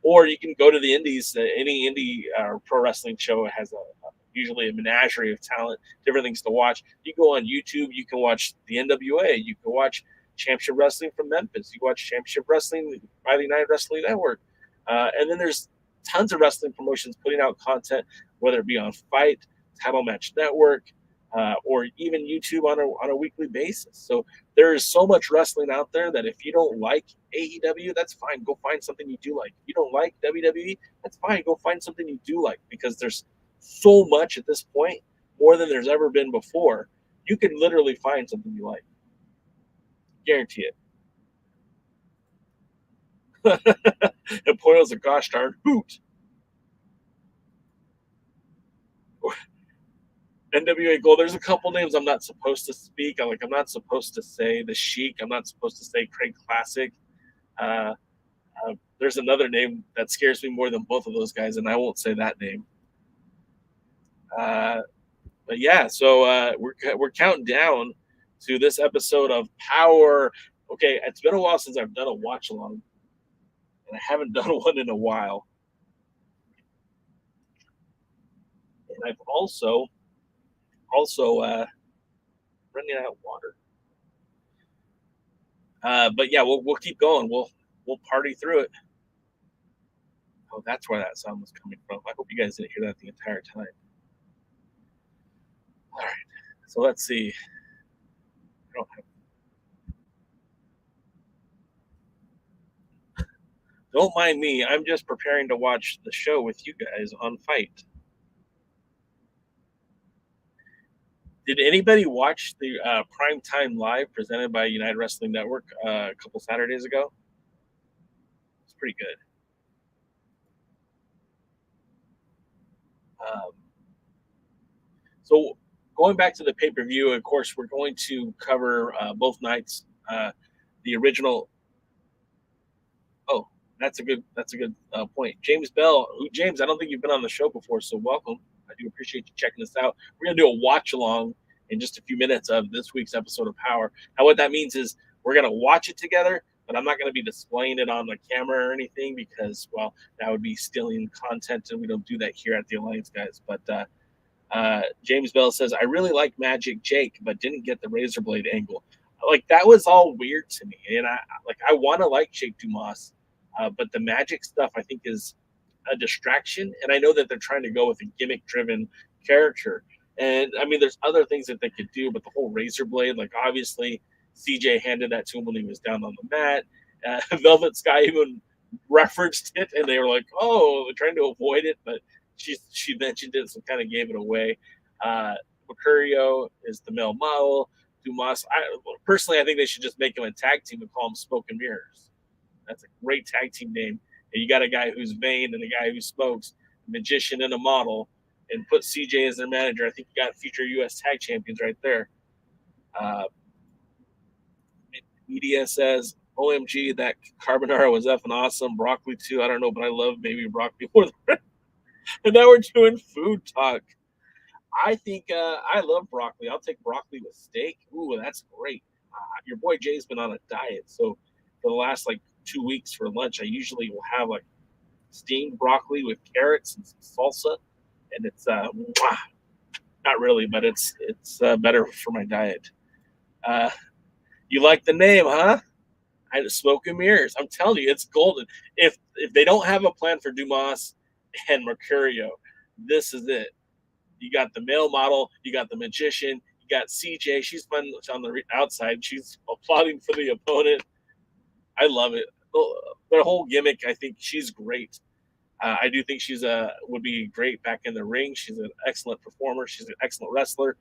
Or you can go to the indies. Any indie pro wrestling show has usually a menagerie of talent, different things to watch. You go on YouTube, you can watch the NWA, you can watch Championship Wrestling from Memphis, you watch Championship Wrestling by the United Wrestling Network. And then there's tons of wrestling promotions putting out content, whether it be on Fight, Title Match Network, or even YouTube on a weekly basis. So there is so much wrestling out there that if you don't like AEW, that's fine. Go find something you do like. If you don't like WWE, that's fine. Go find something you do like, because there's so much at this point, more than there's ever been before. You can literally find something you like. Guarantee it. And Poyo's a gosh darn hoot. NWA Gold. There's a couple names I'm not supposed to speak. I'm not supposed to say the Sheik. I'm not supposed to say Craig Classic. There's another name that scares me more than both of those guys, and I won't say that name. But yeah, so we're counting down to this episode of Power. Okay, it's been a while since I've done a watch along, and I haven't done one in a while. And I've also running out of water. But yeah, we'll keep going. We'll party through it. Oh, that's where that sound was coming from. I hope you guys didn't hear that the entire time. All right, so let's see. Don't mind me. I'm just preparing to watch the show with you guys on Fight. Did anybody watch the Prime Time Live presented by United Wrestling Network a couple Saturdays ago? It's pretty good. Um, so going back to the pay-per-view, of course, we're going to cover both nights. The original. Oh, that's a good point. James Bell, James, I don't think you've been on the show before, so welcome. I do appreciate you checking us out. We're gonna do a watch along in just a few minutes of this week's episode of Power. Now, what that means is we're gonna watch it together, but I'm not gonna be displaying it on the camera or anything because, well, that would be stealing content, and we don't do that here at the Alliance, guys. But James Bell says, I really like Magic Jake, but didn't get the razor blade angle. Like, that was all weird to me. And I want to like Jake Dumas, but the Magic stuff I think is a distraction. And I know that they're trying to go with a gimmick driven character. And I mean, there's other things that they could do, but the whole razor blade, like, obviously, CJ handed that to him when he was down on the mat. Velvet Sky even referenced it, and they were like, "Oh, they're trying to avoid it," but she mentioned it, so kind of gave it away. Mercurio is the male model. Dumas, personally, I think they should just make him a tag team and call him Smoke and Mirrors. That's a great tag team name. And you got a guy who's vain and a guy who smokes, a magician and a model, and put CJ as their manager. I think you got future U.S. tag champions right there. Uh, Media says, OMG, that carbonara was effing awesome. Broccoli, too. I don't know, but I love baby broccoli more than. And now we're doing food talk. I think I love broccoli. I'll take broccoli with steak. Ooh, that's great. Your boy Jay's been on a diet, so for the last like 2 weeks for lunch, I usually will have like steamed broccoli with carrots and some salsa, and it's not really, but it's better for my diet. You like the name, huh? I had smoke and mirrors. I'm telling you, it's golden. If they don't have a plan for Dumas and Mercurio, this is it. You got the male model, you got the magician, you got CJ. She's fun on the outside. She's applauding for the opponent. I love it. The whole gimmick, I think she's great. I do think she's would be great back in the ring. She's an excellent performer. She's an excellent wrestler.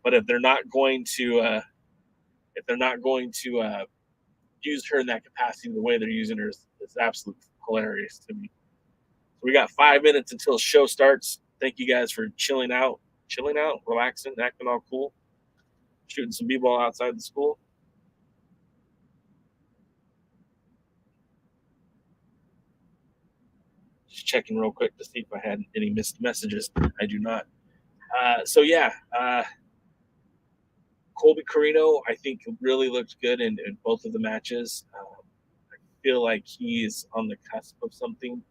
But if they're not going to use her in that capacity, the way they're using her is absolutely hilarious to me. So we got 5 minutes until the show starts. Thank you guys for chilling out, relaxing, acting all cool, shooting some b-ball outside the school. Just checking real quick to see if I had any missed messages. I do not. So yeah, Colby Carino, I think really looked good in both of the matches. I feel like he's on the cusp of something.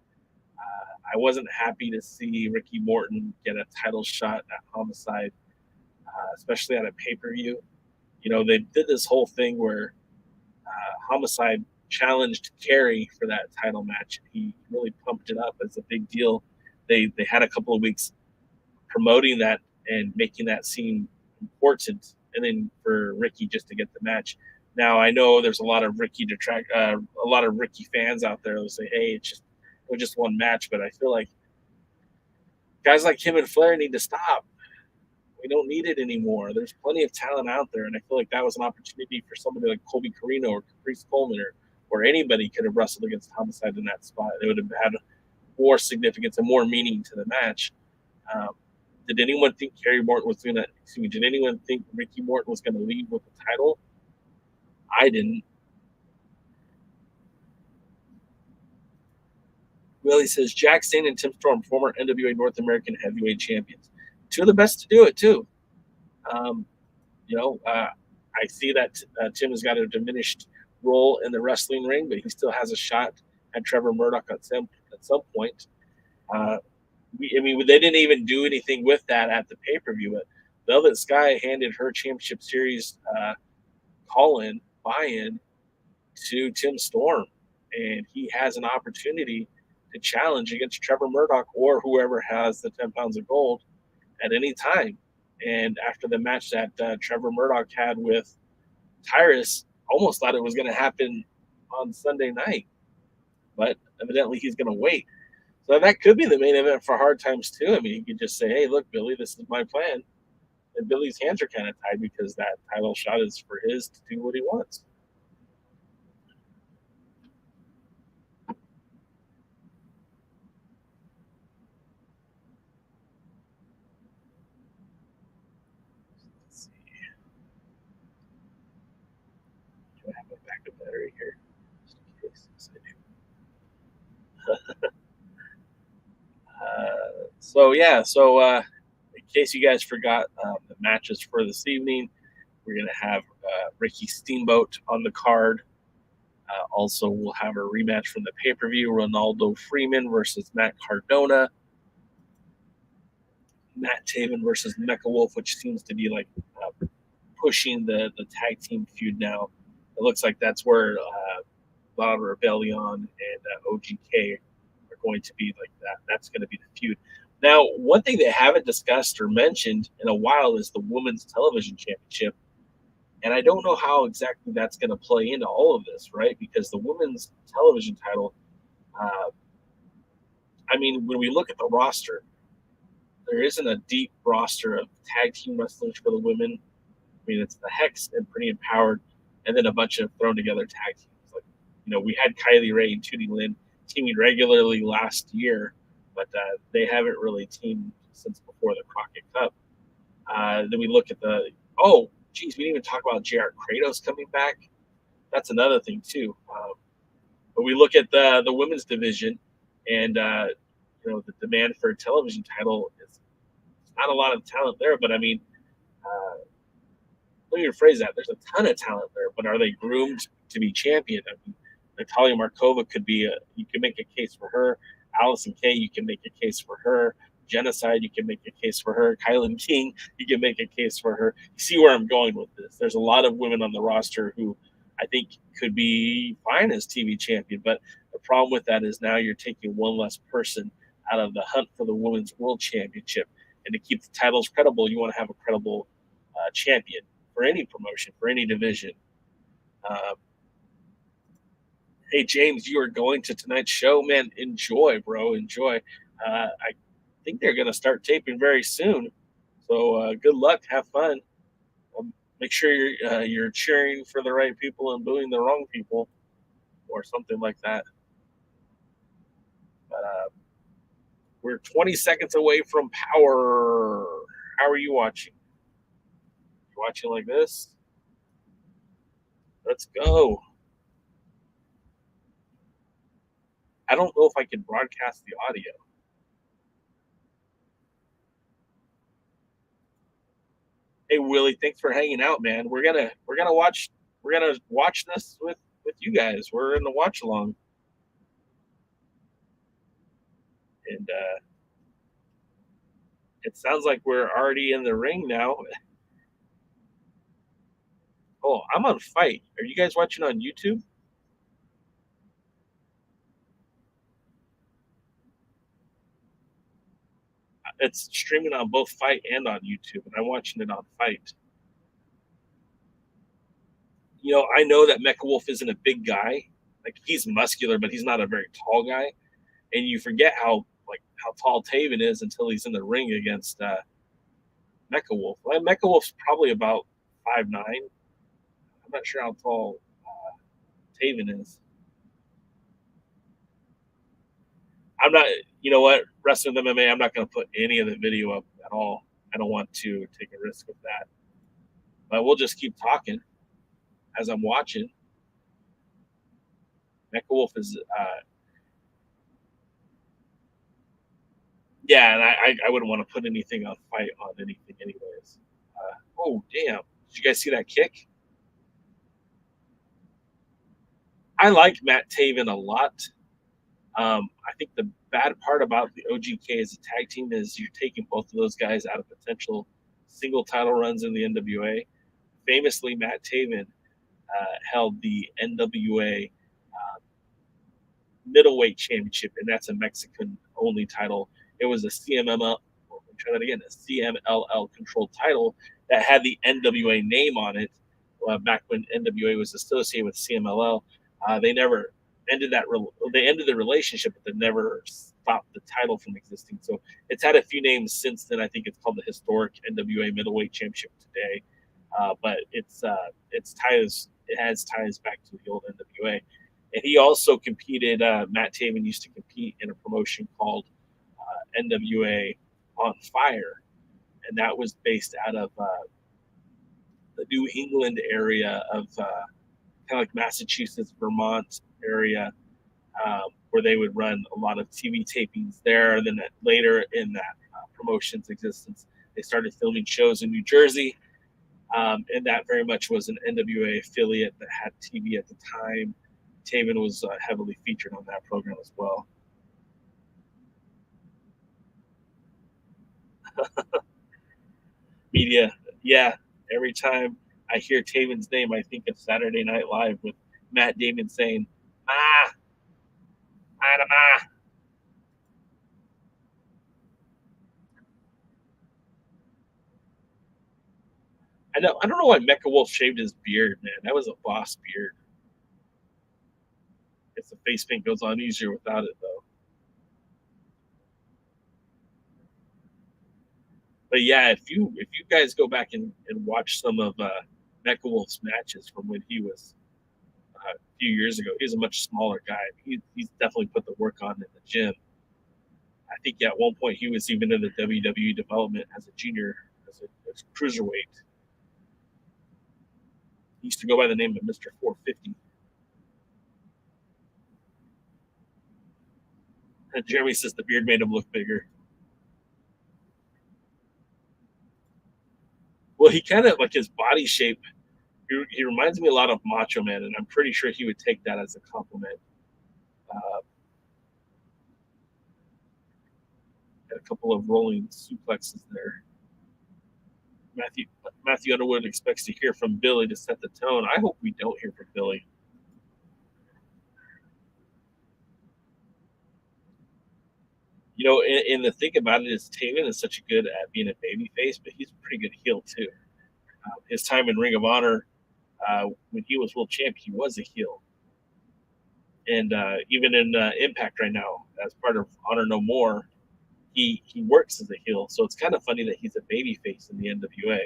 I wasn't happy to see Ricky Morton get a title shot at Homicide, especially at a pay-per-view. You know, they did this whole thing where Homicide challenged Kerry for that title match. He really pumped it up as a big deal. They had a couple of weeks promoting that and making that seem important, and then for Ricky just to get the match. Now I know there's a lot of Ricky fans out there who say, "Hey, it was just one match," but I feel like guys like him and Flair need to stop. We don't need it anymore. There's plenty of talent out there, and I feel like that was an opportunity for somebody like Colby Carino or Caprice Coleman or anybody could have wrestled against Homicide in that spot. It would have had more significance and more meaning to the match. Did anyone think Kerry Morton was going to? Did anyone think Ricky Morton was going to leave with the title? I didn't. Willie says Jack Stain and Tim Storm, former NWA North American Heavyweight Champions, two of the best to do it too. Um, I see that Tim has got a diminished role in the wrestling ring, but he still has a shot at Trevor Murdoch at some point. They didn't even do anything with that at the pay-per-view, but Velvet Sky handed her championship series buy-in to Tim Storm, and he has an opportunity to challenge against Trevor Murdoch or whoever has the 10 pounds of gold at any time. And after the match that Trevor Murdoch had with Tyrus, almost thought it was going to happen on Sunday night, but evidently he's going to wait. So that could be the main event for Hard Times too. I mean, he could just say, "Hey, look, Billy, this is my plan," and Billy's hands are kind of tied because that title shot is for his to do what he wants. So yeah, in case you guys forgot the matches for this evening, we're gonna have Ricky Steamboat on the card. Also, we'll have a rematch from the pay-per-view: Ronaldo Freeman versus Matt Cardona, Matt Taven versus Mecha Wolf, which seems to be like pushing the tag team feud now. It looks like that's where a lot of Rebellion and OGK are going to be like that. That's going to be the feud. Now, one thing they haven't discussed or mentioned in a while is the Women's Television Championship. And I don't know how exactly that's going to play into all of this, right? Because the Women's Television title, uh, I mean, when we look at the roster, there isn't a deep roster of tag team wrestlers for the women. I mean, it's the Hex and Pretty Empowered, and then a bunch of thrown together tag teams. Like, we had Kylie Ray and Tootie Lynn teaming regularly last year, but they haven't really teamed since before the Crockett Cup. Then we look at we didn't even talk about JR Kratos coming back. That's another thing too. But we look at the women's division, and the demand for a television title is not a lot of talent there. But I mean, let me rephrase that. There's a ton of talent there, but are they groomed to be champion? I mean, Natalia Markova could be you can make a case for her. Allison Kay, you can make a case for her. Genocide, you can make a case for her. Kylan King, you can make a case for her. You see where I'm going with this. There's a lot of women on the roster who I think could be fine as TV champion, but the problem with that is now you're taking one less person out of the hunt for the Women's World Championship. And to keep the titles credible, you want to have a credible champion for any promotion, for any division. Hey, James, you are going to tonight's show, man. Enjoy, bro. Enjoy. I think they're going to start taping very soon. So good luck. Have fun. Make sure you're cheering for the right people and booing the wrong people or something like that. But we're 20 seconds away from POWERRR. How are you watching? You watching like this? Let's go. I don't know if I can broadcast the audio. Hey Willie, thanks for hanging out, man. We're gonna watch this with you guys. We're in the watch along, and it sounds like we're already in the ring now. Oh, I'm on Fight. Are you guys watching on YouTube? It's streaming on both Fight and on YouTube, and I'm watching it on Fight. I know that Mecha Wolf isn't a big guy. Like, he's muscular, but he's not a very tall guy. And you forget how tall Taven is until he's in the ring against Mecha Wolf. Well, Mecha Wolf's probably about 5'9". I'm not sure how tall Taven is. I'm not, you know what, Wrestling with MMA, I'm not going to put any of the video up at all. I don't want to take a risk with that. But we'll just keep talking as I'm watching. Mecha Wolf is, yeah, and I wouldn't want to put anything on Fight on anything anyways. Oh, damn. Did you guys see that kick? I like Matt Taven a lot. I think the bad part about the OGK as a tag team is you're taking both of those guys out of potential single title runs in the NWA. Famously, Matt Taven held the NWA middleweight championship, and that's a Mexican-only title. It was a CMLL controlled title that had the NWA name on it back when NWA was associated with CMLL. They never ended they ended the relationship, but they never stopped the title from existing. So it's had a few names since then. I think it's called the historic NWA middleweight championship today. But it's ties. It has ties back to the old NWA. And he also competed. Matt Taven used to compete in a promotion called NWA on Fire, and that was based out of the New England area of kind of like Massachusetts, Vermont area, where they would run a lot of TV tapings there. And then later in that promotion's existence. They started filming shows in New Jersey, and that very much was an NWA affiliate that had TV at the time. Taven was heavily featured on that program as well. Media, yeah. Every time I hear Taven's name, I think of Saturday Night Live with Matt Damon saying, "Ah, ah." I know. I don't know why Mecha Wolf shaved his beard, man. That was a boss beard. Guess the face paint goes on easier without it, though. But yeah, if you guys go back and watch some of Mecha Wolf's matches from when he was a few years ago, he's a much smaller guy. He's definitely put the work on in the gym. I think at one point he was even in the WWE development as a junior, as a cruiserweight. He used to go by the name of Mr. 450. And Jeremy says the beard made him look bigger. Well, he kind of like his body shape. He reminds me a lot of Macho Man, and I'm pretty sure he would take that as a compliment. Had a couple of rolling suplexes there. Matthew Underwood expects to hear from Billy to set the tone. I hope we don't hear from Billy. You know, and the thing about it is Taven is such a good at being a baby face, but he's a pretty good heel too. His time in Ring of Honor, when he was world champ, he was a heel. And even in Impact right now, as part of Honor No More, he works as a heel. So it's kind of funny that he's a baby face in the NWA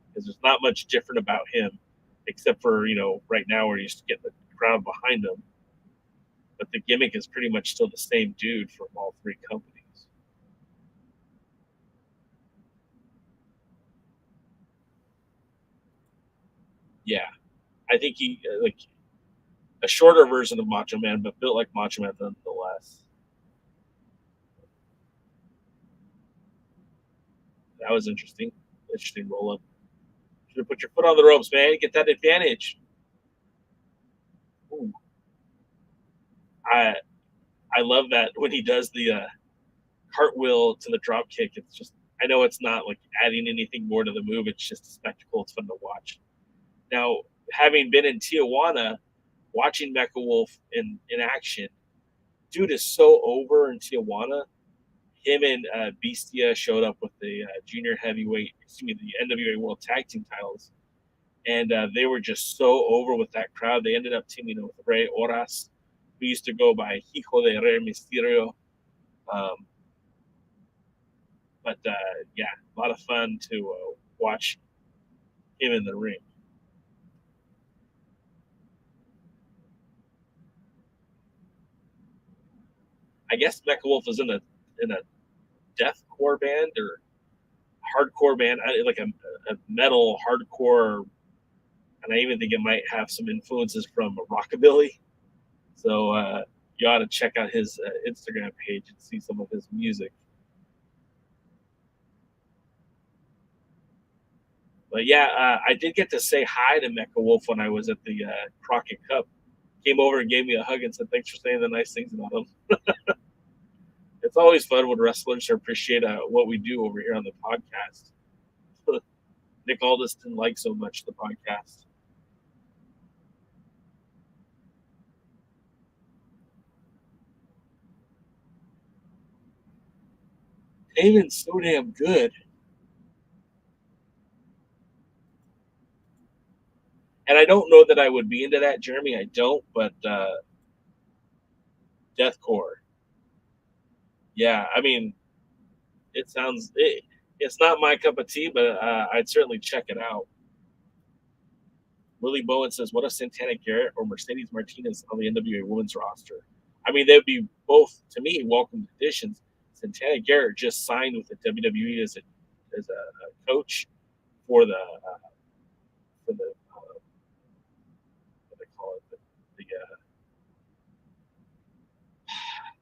because there's not much different about him, except for right now where he's getting the crowd behind him. But the gimmick is pretty much still the same dude from all three companies. Yeah, I think he like a shorter version of Macho Man, but built like Macho Man nonetheless. That was interesting. Interesting roll up. Should have put your foot on the ropes, man. Get that advantage. Ooh. I I love that when he does the cartwheel to the drop kick. It's just I know it's not like adding anything more to the move. It's just a spectacle. It's fun to watch. Now, having been in Tijuana, watching Mecha Wolf in action, dude is so over in Tijuana. Him and Bestia showed up with the junior heavyweight, excuse me, the NWA World Tag Team titles, and they were just so over with that crowd. They ended up teaming with Rey Horas, who used to go by Hijo de Rey Mysterio. Um, but yeah, a lot of fun to watch him in the ring. I guess Mecha Wolf is in a deathcore band or hardcore band, like a metal hardcore, and I even think it might have some influences from rockabilly. So you ought to check out his Instagram page and see some of his music. But yeah, I did get to say hi to Mecha Wolf when I was at the Crockett Cup. Came over and gave me a hug and said thanks for saying the nice things about him. It's always fun when wrestlers appreciate what we do over here on the podcast. Nick Aldis didn't like so much the podcast. Taven's so damn good. And I don't know that I would be into that, Jeremy. I don't, but deathcore. Yeah, I mean, it's not my cup of tea, but I'd certainly check it out. Willie Bowen says, "What if Santana Garrett or Mercedes Martinez on the NWA Women's roster?" I mean, they'd be both to me welcome additions. Santana Garrett just signed with the WWE as a coach for the what they call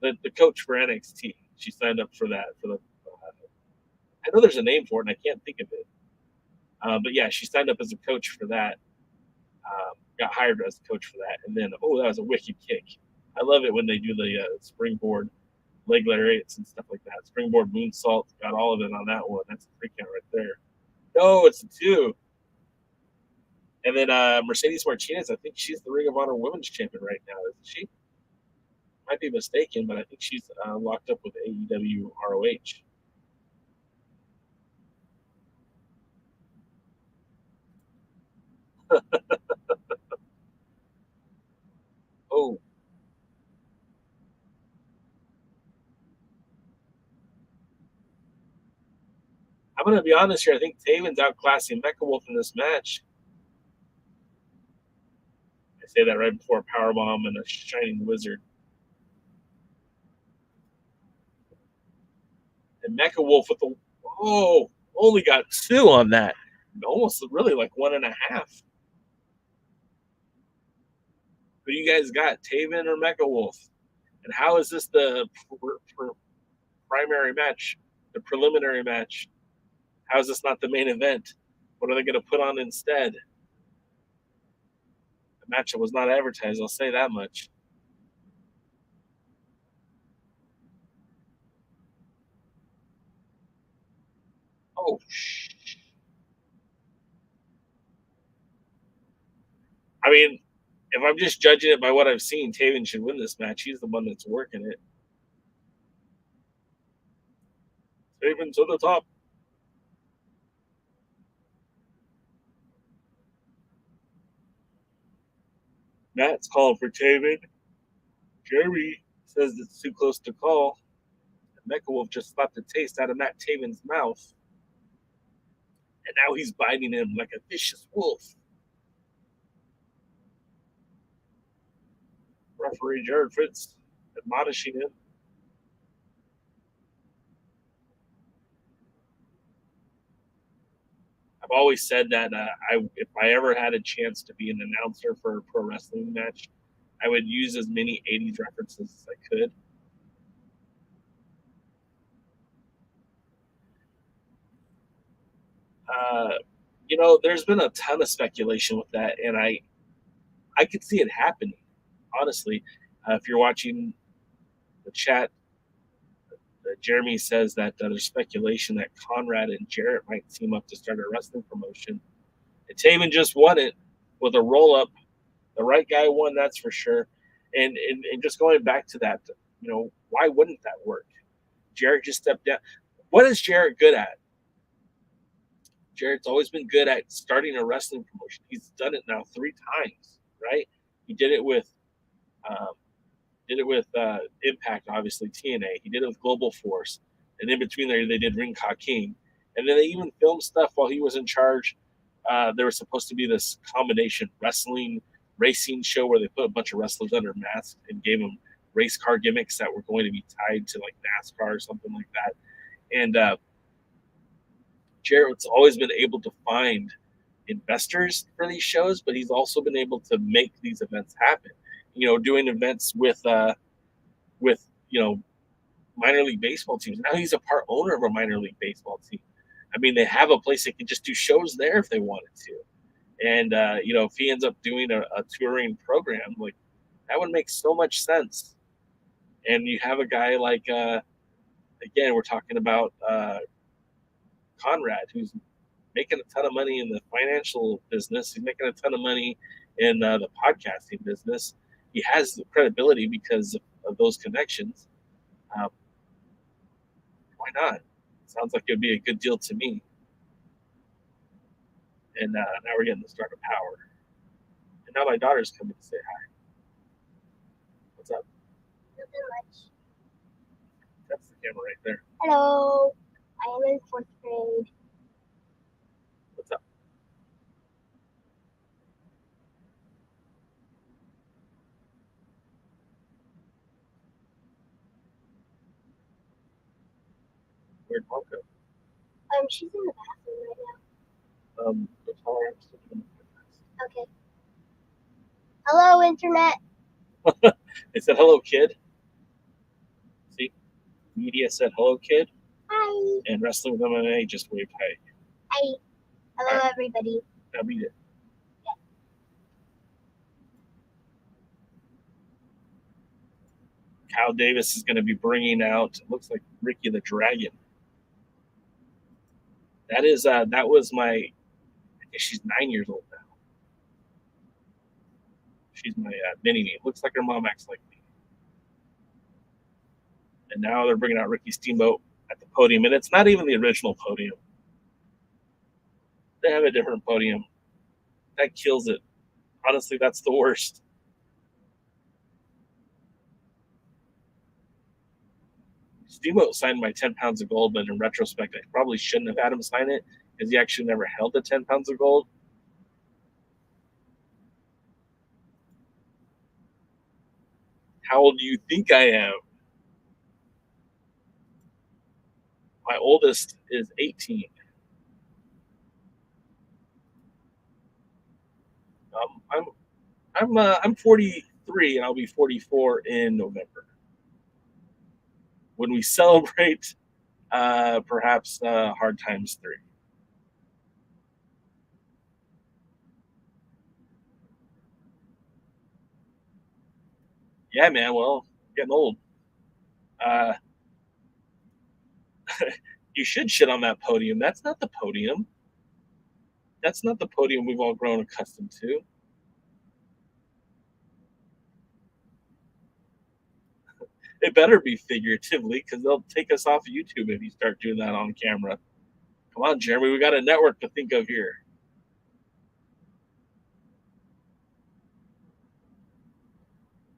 it the coach for NXT. She signed up for that for the I know there's a name for it, and I can't think of it. But yeah, she signed up as a coach for that. Got hired as a coach for that, and then that was a wicked kick. I love it when they do the springboard leg lariats and stuff like that. Springboard moonsault, got all of it on that one. That's a 3 count right there. No, it's a 2. And then Mercedes Martinez, I think she's the Ring of Honor Women's Champion right now, isn't she? Might be mistaken, but I think she's locked up with AEW ROH. Oh. I'm going to be honest here. I think Taven's outclassing Mecha Wolf in this match. I say that right before a powerbomb and a shining wizard. And Mecha Wolf with the only got 2 on that. Almost really like 1.5. Who you guys got, Taven or Mecha Wolf? And how is this the primary match, the preliminary match? How is this not the main event? What are they going to put on instead? A match that was not advertised, I'll say that much. Oh, I mean, if I'm just judging it by what I've seen, Taven should win this match. He's the one that's working it. Taven to the top. Matt's calling for Taven. Jerry says it's too close to call. Mecha Wolf just slapped the taste out of Matt Taven's mouth. And now he's biting him like a vicious wolf. Referee Jared Fritz admonishing him. I've always said that if I ever had a chance to be an announcer for a pro wrestling match, I would use as many 80s references as I could. There's been a ton of speculation with that, and I could see it happening. Honestly, if you're watching the chat, Jeremy says that there's speculation that Conrad and Jarrett might team up to start a wrestling promotion. And Taven just won it with a roll up. The right guy won, that's for sure. And just going back to that, why wouldn't that work? Jarrett just stepped down. What is Jarrett good at? Jarrett's always been good at starting a wrestling promotion. He's done it now 3 times, right? He did it with Impact, obviously TNA. He did it with Global Force, and in between there they did Ring Ka King, and then they even filmed stuff while he was in charge. There was supposed to be this combination wrestling racing show where they put a bunch of wrestlers under masks and gave them race car gimmicks that were going to be tied to like NASCAR or something like that. And Jarrett's always been able to find investors for these shows, but he's also been able to make these events happen. Doing events with minor league baseball teams. Now he's a part owner of a minor league baseball team. I mean, they have a place they can just do shows there if they wanted to. And if he ends up doing a touring program, like that would make so much sense. And you have a guy like again, we're talking about Conrad, who's making a ton of money in the financial business. He's making a ton of money in the podcasting business. He has the credibility because of those connections. Why not? Sounds like it would be a good deal to me. And now we're getting the start of Power. And now my daughter's coming to say hi. What's up? Nothing much. That's the camera right there. Hello. I am in 4th grade. What's up? Where'd Mom go? She's in the bathroom right now. Tell her I'm still doing the Okay. Hello, Internet. It said hello, kid. See? Media said hello, kid. Hi. And Wrestling with MMA, just wave hi. Hi. Hello, Hi. everybody. Now beat it. Kyle Davis is going to be bringing out, it looks like Ricky the Dragon. That was I guess she's 9 years old now. She's my mini-me. Looks like her mom acts like me. And now they're bringing out Ricky Steamboat at the podium, and it's not even the original podium. They have a different podium. That kills it. Honestly, that's the worst. Steamboat signed my 10 pounds of gold, but in retrospect, I probably shouldn't have had him sign it because he actually never held the 10 pounds of gold. How old do you think I am? My oldest is 18. I'm 43 and I'll be 44 in November. When we celebrate, perhaps hard times 3. Yeah, man. Well, getting old. You should shit on that podium. That's not the podium. That's not the podium we've all grown accustomed to. It better be figuratively because they'll take us off of YouTube if you start doing that on camera. Come on, Jeremy. We got a network to think of here.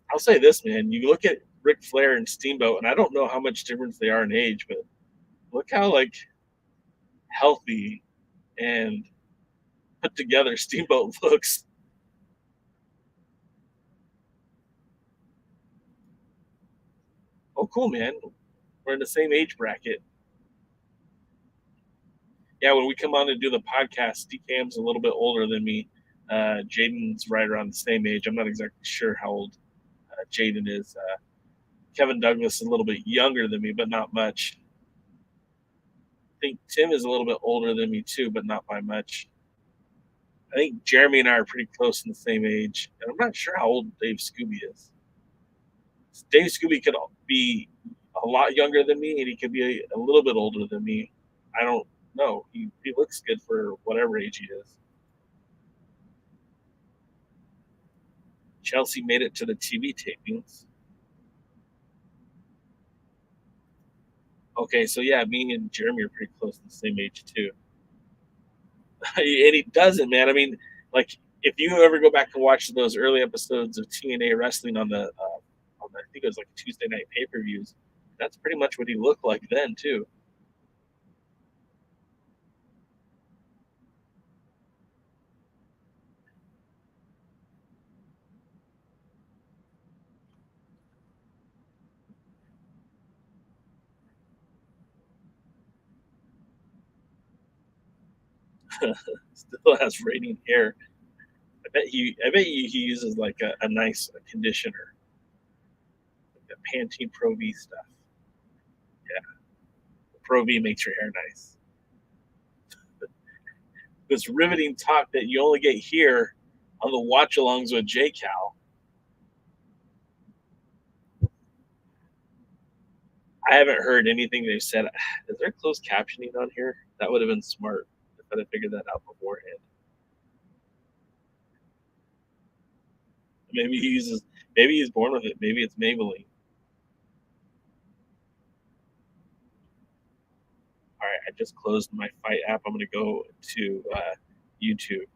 I'll say this, man. You look at Ric Flair and Steamboat, and I don't know how much difference they are in age, but look how healthy and put together Steamboat looks. Oh, cool, man. We're in the same age bracket. Yeah, when we come on and do the podcast, DKM's a little bit older than me. Jaden's right around the same age. I'm not exactly sure how old Jaden is. Kevin Douglas is a little bit younger than me, but not much. I think Tim is a little bit older than me too, but not by much. I think Jeremy and I are pretty close in the same age, and I'm not sure how old Dave Scooby is. Dave Scooby could be a lot younger than me, and he could be a little bit older than me. I don't know. He looks good for whatever age he is. Chelsea made it to the TV tapings. Okay, so yeah, me and Jeremy are pretty close to the same age too. And he doesn't, man. I mean, like if you ever go back and watch those early episodes of TNA wrestling on I think it was like Tuesday night pay-per-views, that's pretty much what he looked like then too. Still has radiant hair. I bet he uses like a nice conditioner, like the Pantene Pro V stuff. Yeah, Pro V makes your hair nice. This riveting talk that you only get here on the watch alongs with J Cal. I haven't heard anything they've said. Is there closed captioning on here? That would have been smart if I'd have figured that out beforehand. Maybe he uses. Maybe he's born with it. Maybe it's Maybelline. All right, I just closed my fight app. I'm going to go to YouTube.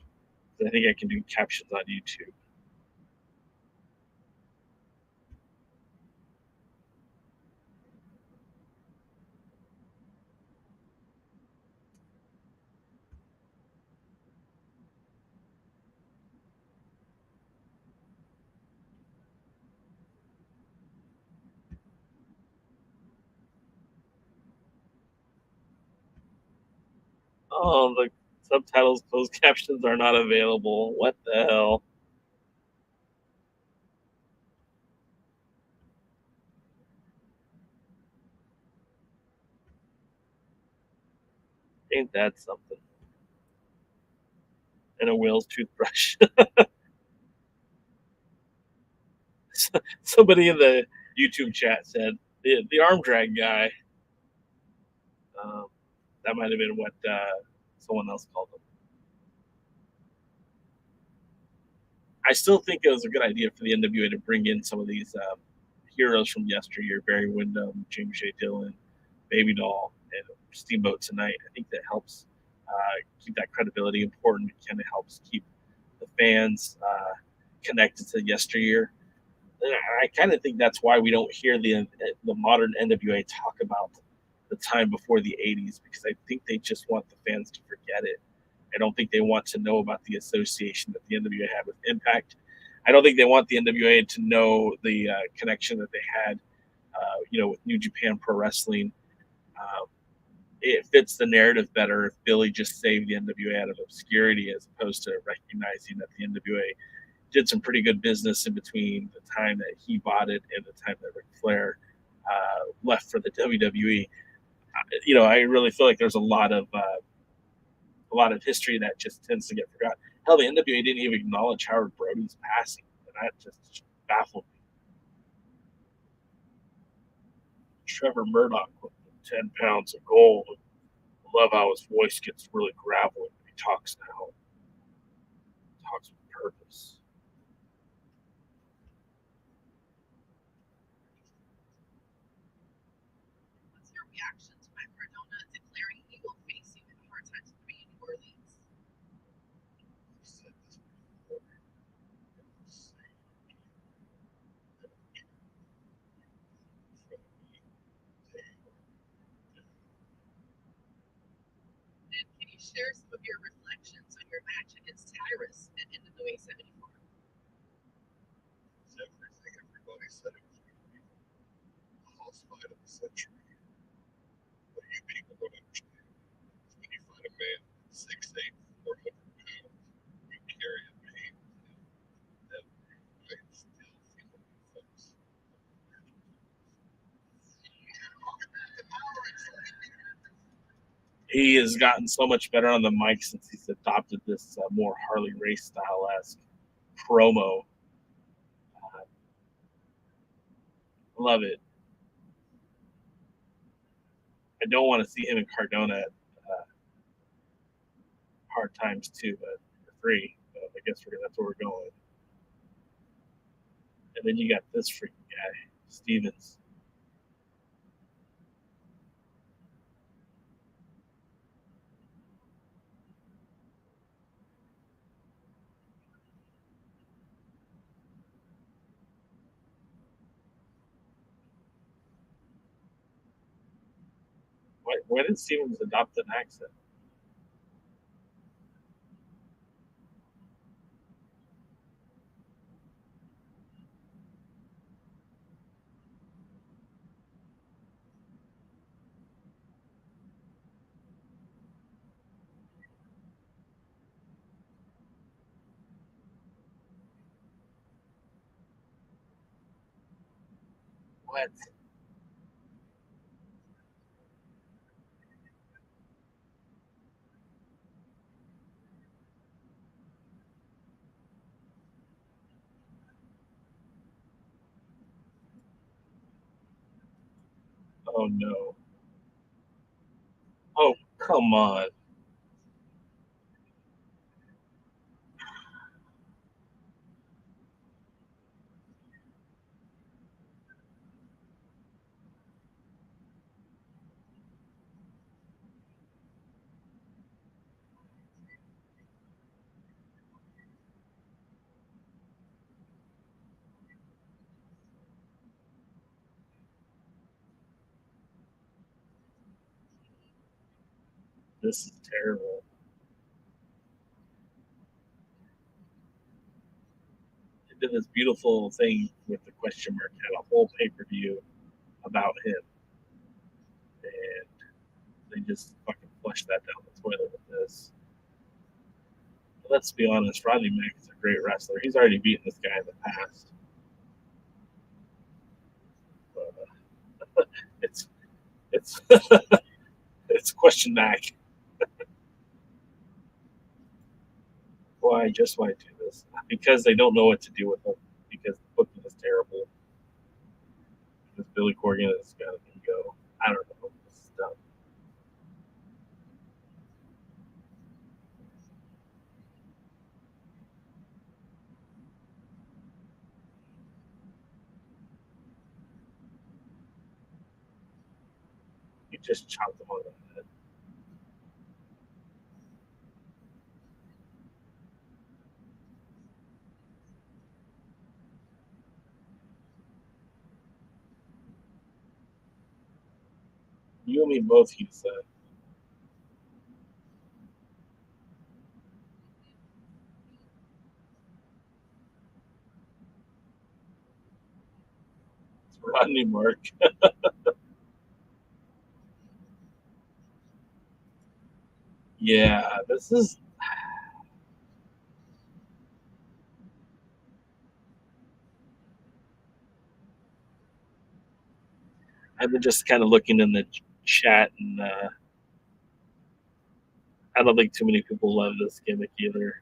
I think I can do captions on YouTube. Oh, the subtitles, closed captions are not available. What the hell? Ain't that something? And a Will's toothbrush. Somebody in the YouTube chat said the arm drag guy. That might have been what someone else called him. I still think it was a good idea for the NWA to bring in some of these heroes from yesteryear: Barry Windham, James J. Dillon, Baby Doll, and Steamboat tonight. I think that helps keep that credibility important. It kind of helps keep the fans connected to yesteryear. And I kind of think that's why we don't hear the modern NWA talk about the time before the 80s, because I think they just want the fans to forget it. I don't think they want to know about the association that the NWA had with Impact. I don't think they want the NWA to know the connection that they had, with New Japan Pro Wrestling. It fits the narrative better if Billy just saved the NWA out of obscurity, as opposed to recognizing that the NWA did some pretty good business in between the time that he bought it and the time that Ric Flair left for the WWE. I really feel like there's a lot of history that just tends to get forgotten. Hell, the NWA didn't even acknowledge Howard Brody's passing, and that just baffled me. Trevor Murdoch with 10 pounds of gold. I love how his voice gets really gravelly when he talks now. He talks with purpose. What's your reaction to my Cardona declaring he will face you in Hard Times 3 in New Orleans? I've said this before. And can you share some of your reflections on your match against Tyrus at NWA 74? It's everything everybody said it was going to be. The house fight of the century. What you people don't understand is when you find a man 6'8", 400 pounds, you carry a pain with him that I am still feeling the effects. He has gotten so much better on the mic since he's adopted this more Harley Race style-esque promo. Love it. I don't want to see him in Cardona at Hard Times 2, but 3. But I guess that's where we're going. And then you got this freaking guy, Stevens. Why did Stevens adopt an accent? What? Oh no. Oh, come on. This is terrible. They did this beautiful thing with the question mark, had a whole pay-per-view about him. And they just fucking flushed that down the toilet with this. But let's be honest, Rodney Mack is a great wrestler. He's already beaten this guy in the past. But, it's it's question Mac. why do this? Because they don't know what to do with him. Because the booking is terrible. Because Billy Corgan has got to go. I don't know. This is dumb. You just chopped them on the head. You and me both, he said. It's Rodney Mark. Yeah, this is. I've been just kind of looking in the chat, and I don't think too many people love this gimmick either.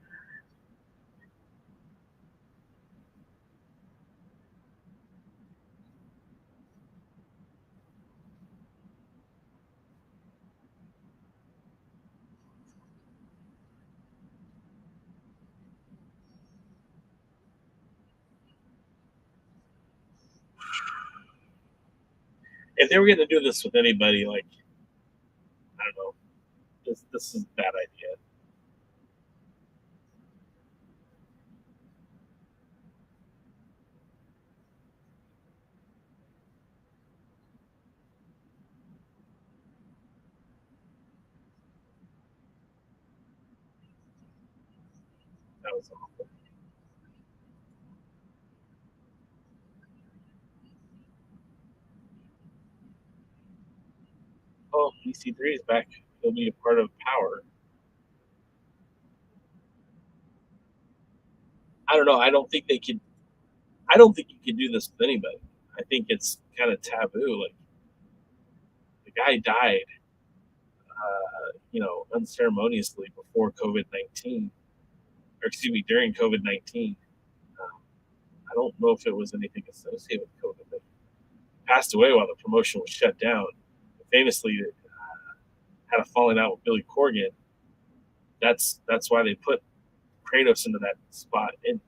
If they were going to do this with anybody, like, I don't know, this is a bad idea. That was awful. Oh, EC3 is back. He'll be a part of Power. I don't know. I don't think you can do this with anybody. I think it's kind of taboo. Like, the guy died, unceremoniously before COVID-19, or excuse me, during COVID-19. I don't know if it was anything associated with COVID, but passed away while the promotion was shut down. Famously, had a falling out with Billy Corgan. That's why they put Kratos into that spot. And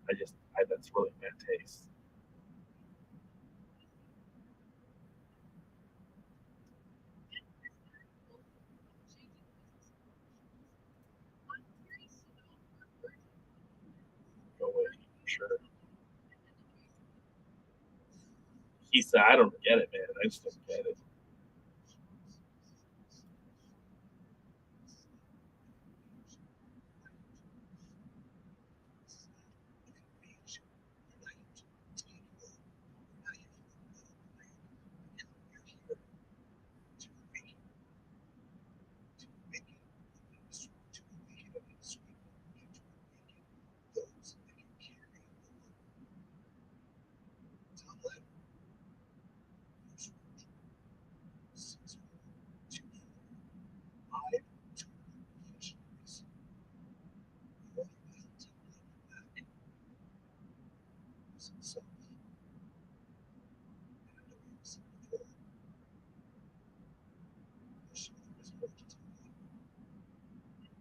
that's really bad taste. Go away, for sure. He said, I don't get it, man. I just don't get it.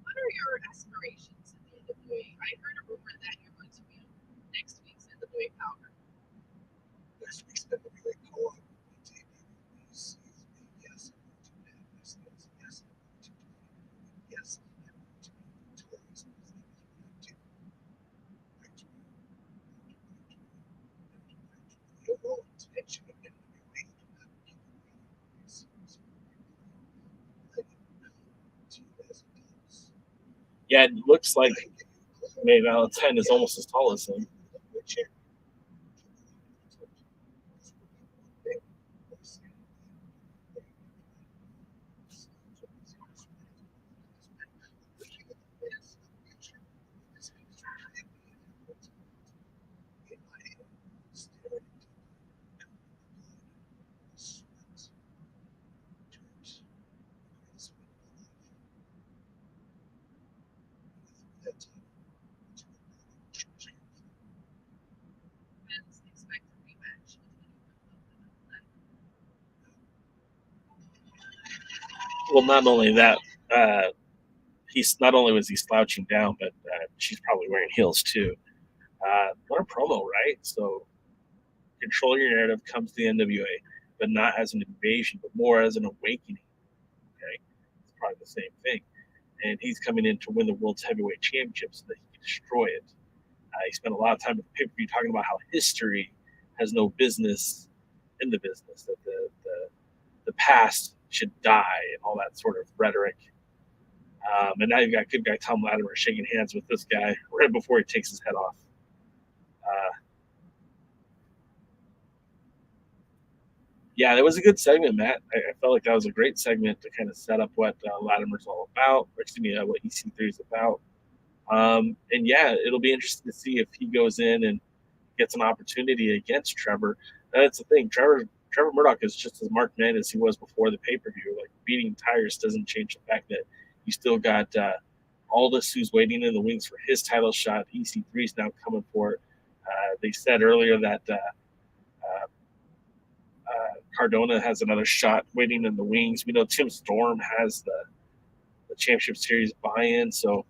What are your aspirations in the NWA? I heard a rumor that you're going to be on next week's NWA Power. Next week's NWA Power yes. Yes. Yes. The overall intention of NWA Yeah, it looks like May Valentine is almost as tall as him. Fans expect a rematch between them. Well, not only that, he's not only was he slouching down, but she's probably wearing heels too. What a promo, right? So, control your narrative comes to the NWA, but not as an invasion, but more as an awakening. Okay, it's probably the same thing. And he's coming in to win the World's Heavyweight Championship so that he can destroy it. He spent a lot of time with the pay-per-view talking about how history has no business in the business, that the past should die and all that sort of rhetoric. And now you've got good guy Tom Latimer shaking hands with this guy right before he takes his head off. Yeah, that was a good segment, Matt. I felt like that was a great segment to kind of set up what Latimer's all about, or excuse me, what EC3 is about. And yeah, it'll be interesting to see if he goes in and gets an opportunity against Trevor. That's the thing. Trevor Murdoch is just as marked man as he was before the pay-per-view. Like, beating Tyrus doesn't change the fact that you still got Aldis, who's waiting in the wings for his title shot. EC3 is now coming for it. They said earlier that Cardona has another shot waiting in the wings. We know Tim Storm has the Championship Series buy-in. So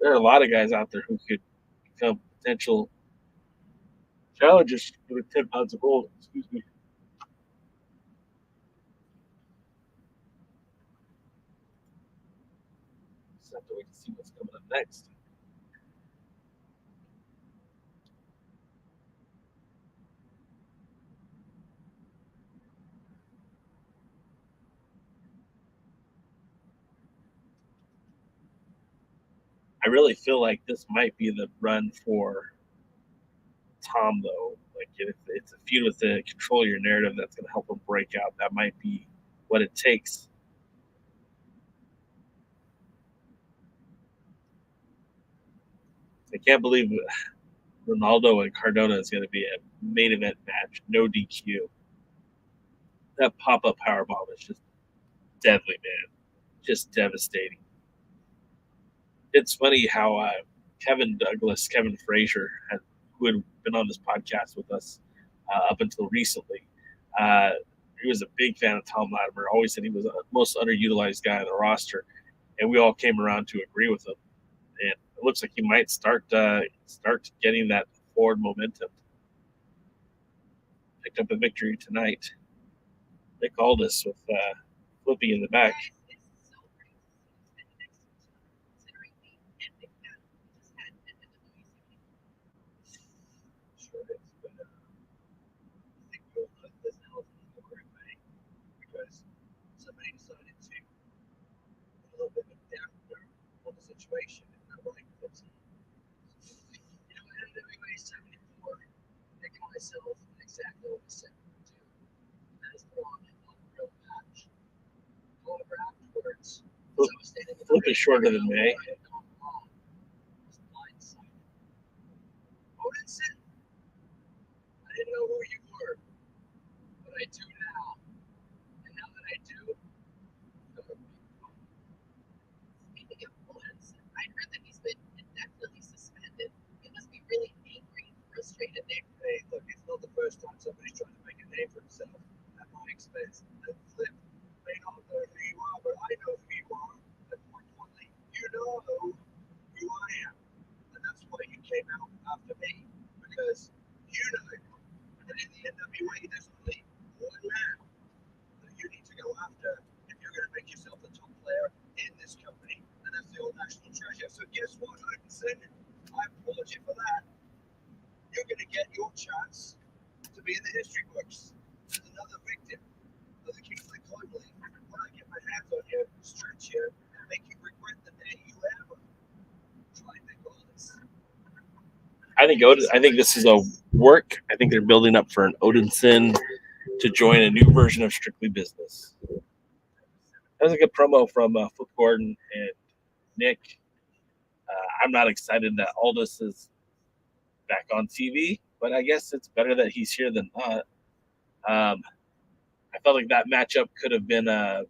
there are a lot of guys out there who could become potential challengers for the 10 pounds of gold. Excuse me. Just have to wait to see what's coming up next. I really feel like this might be the run for Tom, though. Like, if it's a feud with the control your narrative that's going to help him break out, that might be what it takes. I can't believe Ronaldo and Cardona is going to be a main event match, no DQ. That pop-up powerbomb is just deadly, man. Just devastating. It's funny how Kevin Frazier, who had been on this podcast with us up until recently, he was a big fan of Tom Latimer. Always said he was the most underutilized guy on the roster, and we all came around to agree with him. And it looks like he might start getting that forward momentum. Picked up a victory tonight. Nick Aldis with Flippy in the back. Somebody decided to put a little bit of a damper on the situation, and I like that. NWA 74, Nick and myself, exactly what we said we would do. That is put on a real match. However, afterwards, Flip is shorter than May. Odinson, I didn't know who you were, but I do now. And now that I do, Speaking of Odinson, I heard that he's been indefinitely suspended. He must be really angry and frustrated there. hey, look, it's not the first time somebody's trying to make a name for himself at my expense. And Flip may not know who you are, but I know who you are. And more importantly, you know who I am. And that's why you came out after me. Because you know that in the NWA there's only one man that you need to go after if you're going to make yourself the top player in this company. And that's the old national treasure. So guess what, Odinson? I applaud you for that. You're going to get your chance to be in the history books as another victim of the Kingsland Globally when I get my hands on you, stretch you, and make you regret the day you ever tried to call this. I think this is a work. I think they're building up for an Odinson to join a new version of Strictly Business. That was a good promo from Flip Gordon and Nick. I'm not excited that Aldis is back on TV, but I guess it's better that he's here than not. I felt like that matchup could have been at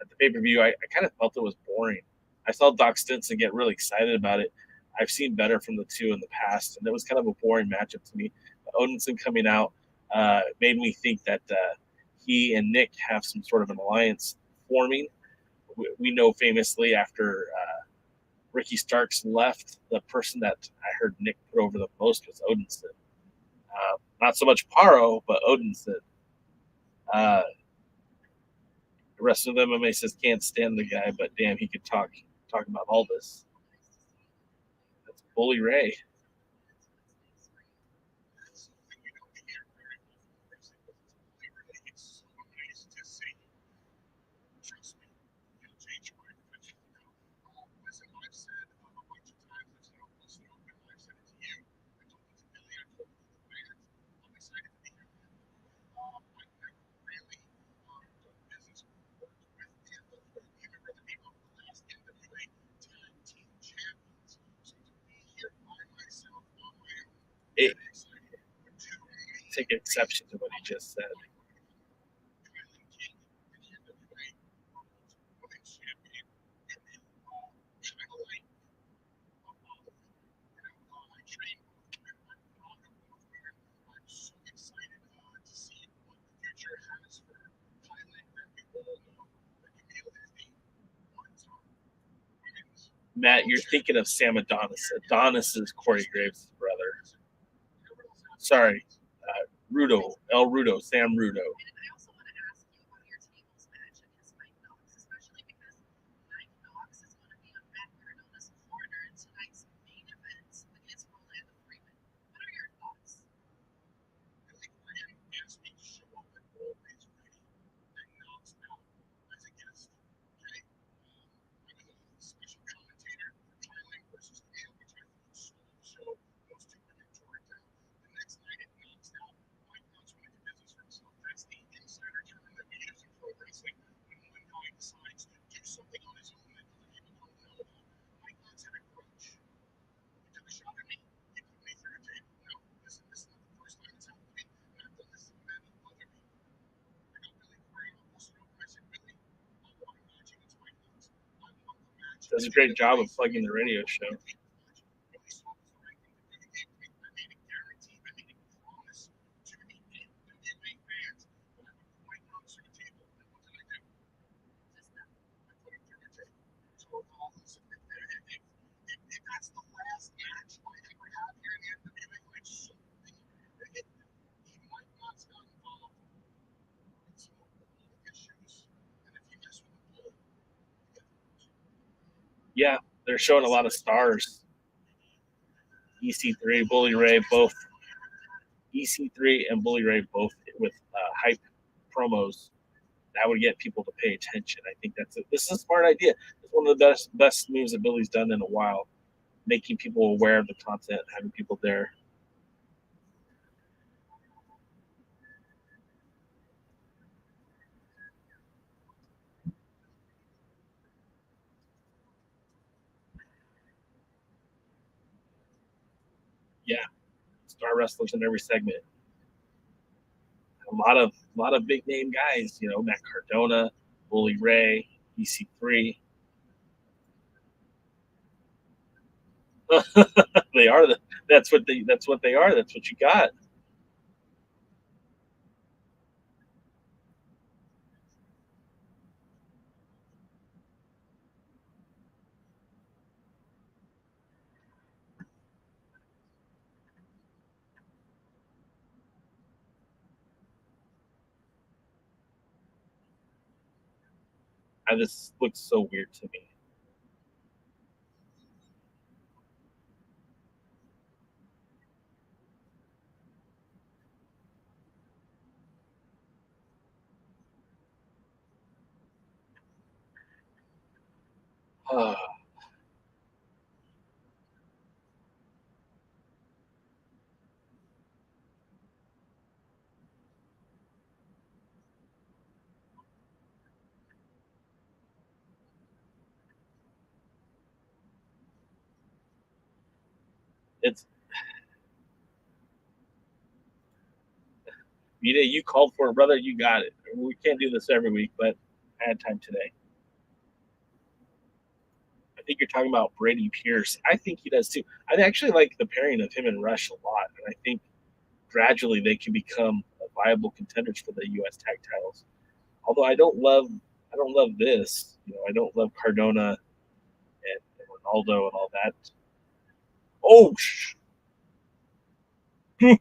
the pay-per-view. I kind of felt it was boring. I saw Doc Stinson get really excited about it, I've seen better from the two in the past, and it was kind of a boring matchup to me. Odinson coming out made me think that he and Nick have some sort of an alliance forming. We know famously after Ricky Starks left, the person that I heard Nick put over the most was Odinson. Not so much Paro, but Odinson. The rest of them, MMA says can't stand the guy, but damn, he could talk about all this. That's Bully Ray. Take exception to what he just said. Matt, you're thinking of Sam Adonis. Adonis is Corey Graves' brother. Sorry, Rudo, El Rudo, Sam Rudo. And I also want to ask you about your tables match against Mike Knox, especially because Mike Knox is going to be on Matt Cardona's corner in tonight's main event against Ronaldo Freeman. What are your thoughts? I think for him, asked me to show up at always ready. And Knox out as a guest. Okay? I was a special commentator for Thailand versus Camille, which I thought sold the show. Those two were torn down. The next night it knocks out. Mike Knox wanted to business for himself. That's the insider term that we use in pro wrestling when one guy decides to do something on his own that other people don't know about. Mike Knox had a grudge. He took a shot at me. He put me through a table. No, this is not the first time it's happened to me. And I've done this to many other people. I got Billy Correa on this show. I said, Billy, I want a match against Mike Knox. I want the match. Does a great job of plugging the radio show. Yeah, they're showing a lot of stars. EC3, Bully Ray, both. EC3 and Bully Ray both with hype promos. That would get people to pay attention. I think that's it. This is a smart idea. It's one of the best moves that Billy's done in a while, making people aware of the content, having people there. Yeah, star wrestlers in every segment. A lot of big name guys. You know, Matt Cardona, Bully Ray, EC3. They are that's what they are. That's what you got. And this looks so weird to me. It's you called for it, brother. You got it. We can't do this every week, but I had time today. I think you're talking about Brady Pierce. I think he does too. I actually like the pairing of him and Rush a lot, and I think gradually they can become viable contenders for the U.S. tag titles. Although I don't love this. I don't love Cardona and Ronaldo and all that. Oh, God.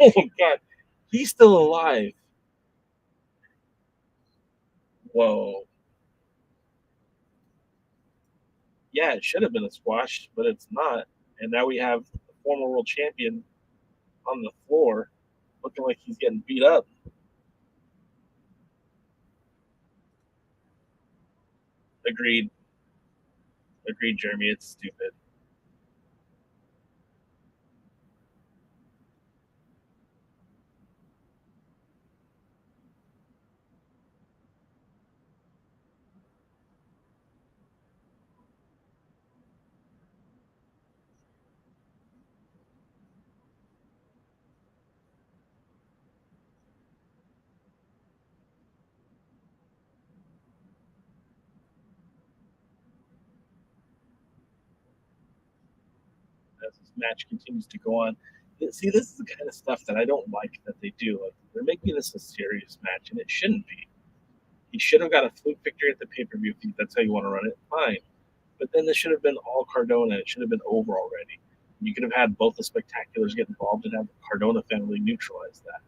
Oh, God. He's still alive. Whoa. Yeah, it should have been a squash, but it's not. And now we have the former world champion on the floor looking like he's getting beat up. Agreed. Agreed, Jeremy. It's stupid. As this match continues to go on. See, this is the kind of stuff that I don't like that they do. Like, they're making this a serious match, and it shouldn't be. He should have got a fluke victory at the pay-per-view if that's how you want to run it. Fine. But then this should have been all Cardona. It should have been over already. You could have had both the Spectaculars get involved and have the Cardona family neutralize that.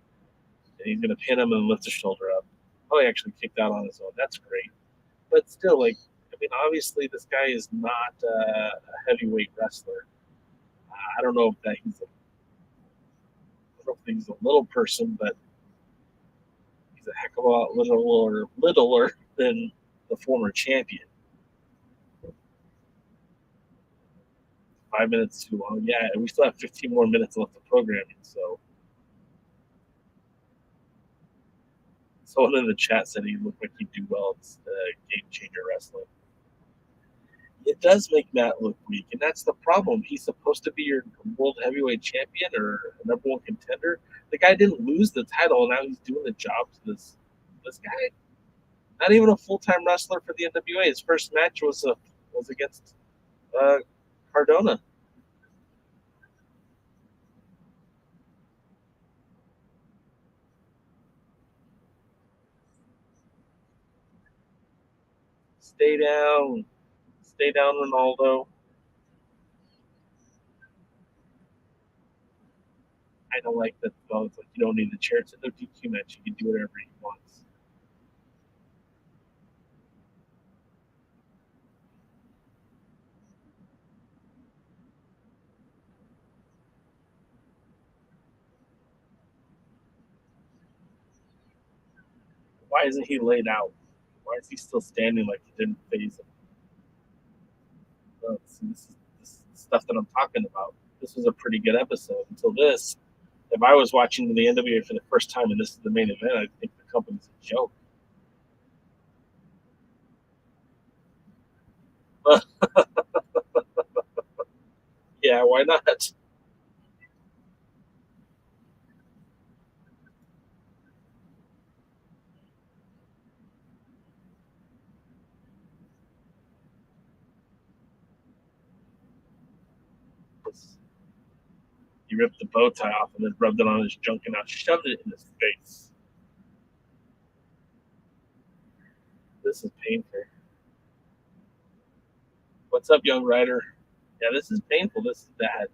And he's going to pin him and lift his shoulder up. Oh, he actually kicked out on his own. That's great. But still, obviously this guy is not a heavyweight wrestler. I don't know if that he's a little person, but he's a heck of a lot littler than the former champion. 5 minutes too long. Yeah, and we still have 15 more minutes left of programming. So, someone in the chat said he looked like he'd do well at Game Changer Wrestling. It does make Matt look weak, and that's the problem. He's supposed to be your world heavyweight champion or number one contender. The guy didn't lose the title, and now he's doing the job to this guy. Not even a full-time wrestler for the NWA. His first match was against Cardona. Stay down, Ronaldo. I don't like that. Well, it's like you don't need the chair. It's a no DQ match. You can do whatever you want. Why isn't he laid out? Why is he still standing like he didn't phase him? This is stuff that I'm talking about. This was a pretty good episode until this. If I was watching the NWA for the first time and this is the main event, I'd think the company's a joke. Yeah, why not? He ripped the bow tie off and then rubbed it on his junk and now shoved it in his face. This is painful. What's up, young rider? Yeah, this is painful. This is bad.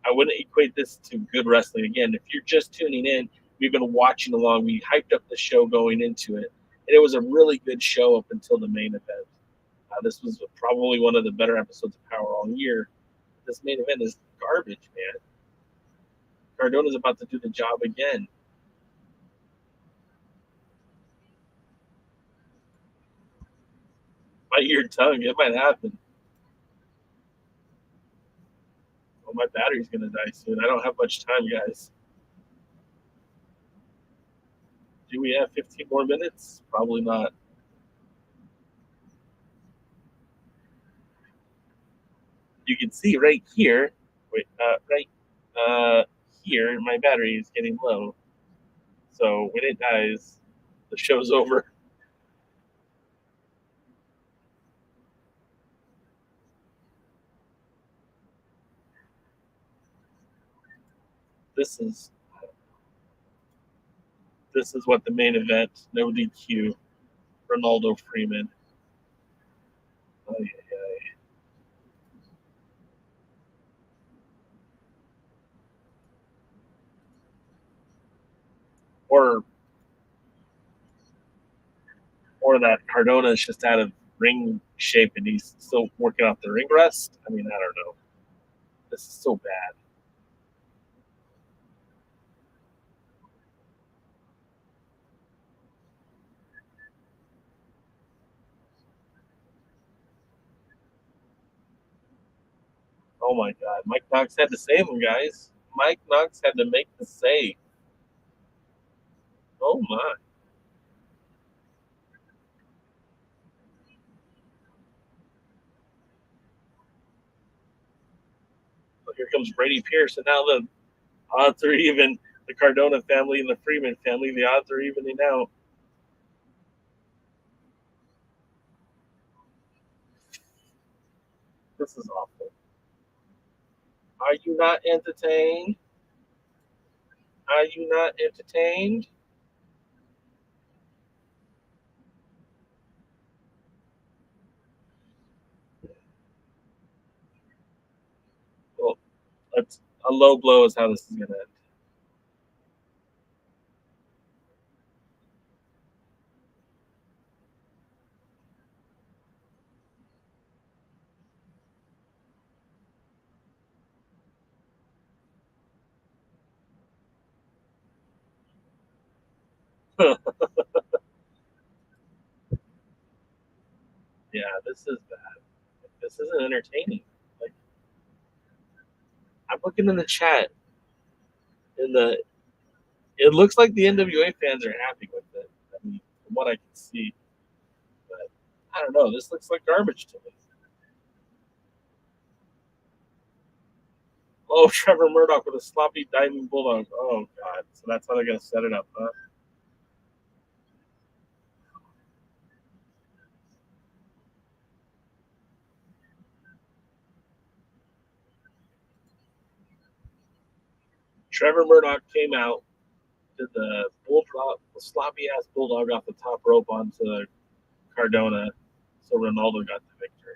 I wouldn't equate this to good wrestling. Again, if you're just tuning in, we've been watching along. We hyped up the show going into it, and it was a really good show up until the main event. This was probably one of the better episodes of Power all year. This main event is garbage, man. Cardona's about to do the job again. Bite your tongue. It might happen. Oh, my battery's going to die soon. I don't have much time, guys. Do we have 15 more minutes? Probably not. You can see right here, right here, my battery is getting low. So when it dies, the show's over. This is what the main event, no DQ, Ronaldo Freeman. Oh, yeah. Or that Cardona is just out of ring shape and he's still working off the ring rust. I mean, I don't know. This is so bad. Oh my God. Mike Knox had to save him, guys. Mike Knox had to make the save. Oh my. But here comes Brady Pierce, and now the odds are even. The Cardona family and the Freeman family, the odds are evening out. This is awful. Are you not entertained? Are you not entertained? Well, that's a low blow is how this is going to end. Yeah, this is bad. This isn't entertaining. Like, I'm looking in the chat, and it looks like the NWA fans are happy with it. I mean, from what I can see, but I don't know. This looks like garbage to me. Oh, Trevor Murdoch with a sloppy diving bulldog. Oh God! So that's how they're gonna set it up, huh? Trevor Murdoch came out, did the bull drop, the sloppy ass bulldog off the top rope onto Cardona, so Ronaldo got the victory.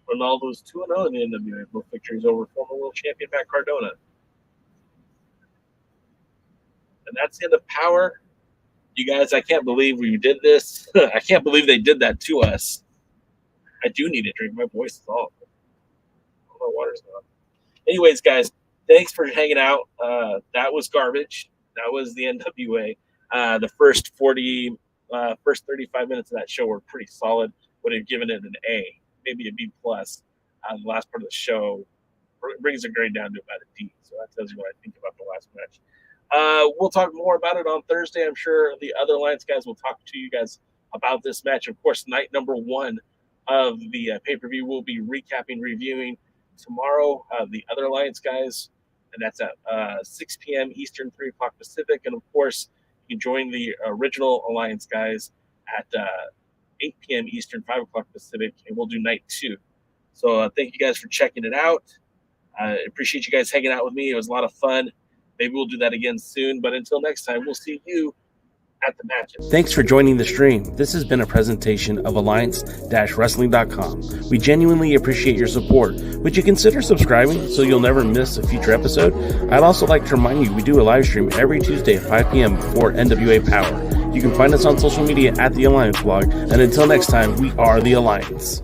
Ronaldo's 2-0 in the NWA, both victories over former world champion Matt Cardona. And that's the end of Power. You guys, I can't believe we did this. I can't believe they did that to us. I do need a drink. My voice is off. My water's gone. Anyways, guys, thanks for hanging out. That was garbage. That was the NWA. The first 35 minutes of that show were pretty solid. Would have given it an A, maybe a B plus. The last part of the show brings the grade down to about a D. So that tells you what I think about the last match. We'll talk more about it on Thursday. I'm sure the other Alliance guys will talk to you guys about this match. Of course, night number 1 of the pay-per-view we'll be recapping, reviewing tomorrow. The other Alliance guys, and that's at 6 p.m. Eastern, 3 o'clock Pacific. And, of course, you can join the original Alliance guys at 8 p.m. Eastern, 5 o'clock Pacific, and we'll do night 2. So thank you guys for checking it out. I appreciate you guys hanging out with me. It was a lot of fun. Maybe we'll do that again soon. But until next time, we'll see you at the matches. Thanks for joining the stream. This has been a presentation of Alliance-Wrestling.com. We genuinely appreciate your support. Would you consider subscribing so you'll never miss a future episode? I'd also like to remind you we do a live stream every Tuesday at 5 p.m. for NWA Power. You can find us on social media at The Alliance Blog. And until next time, we are The Alliance.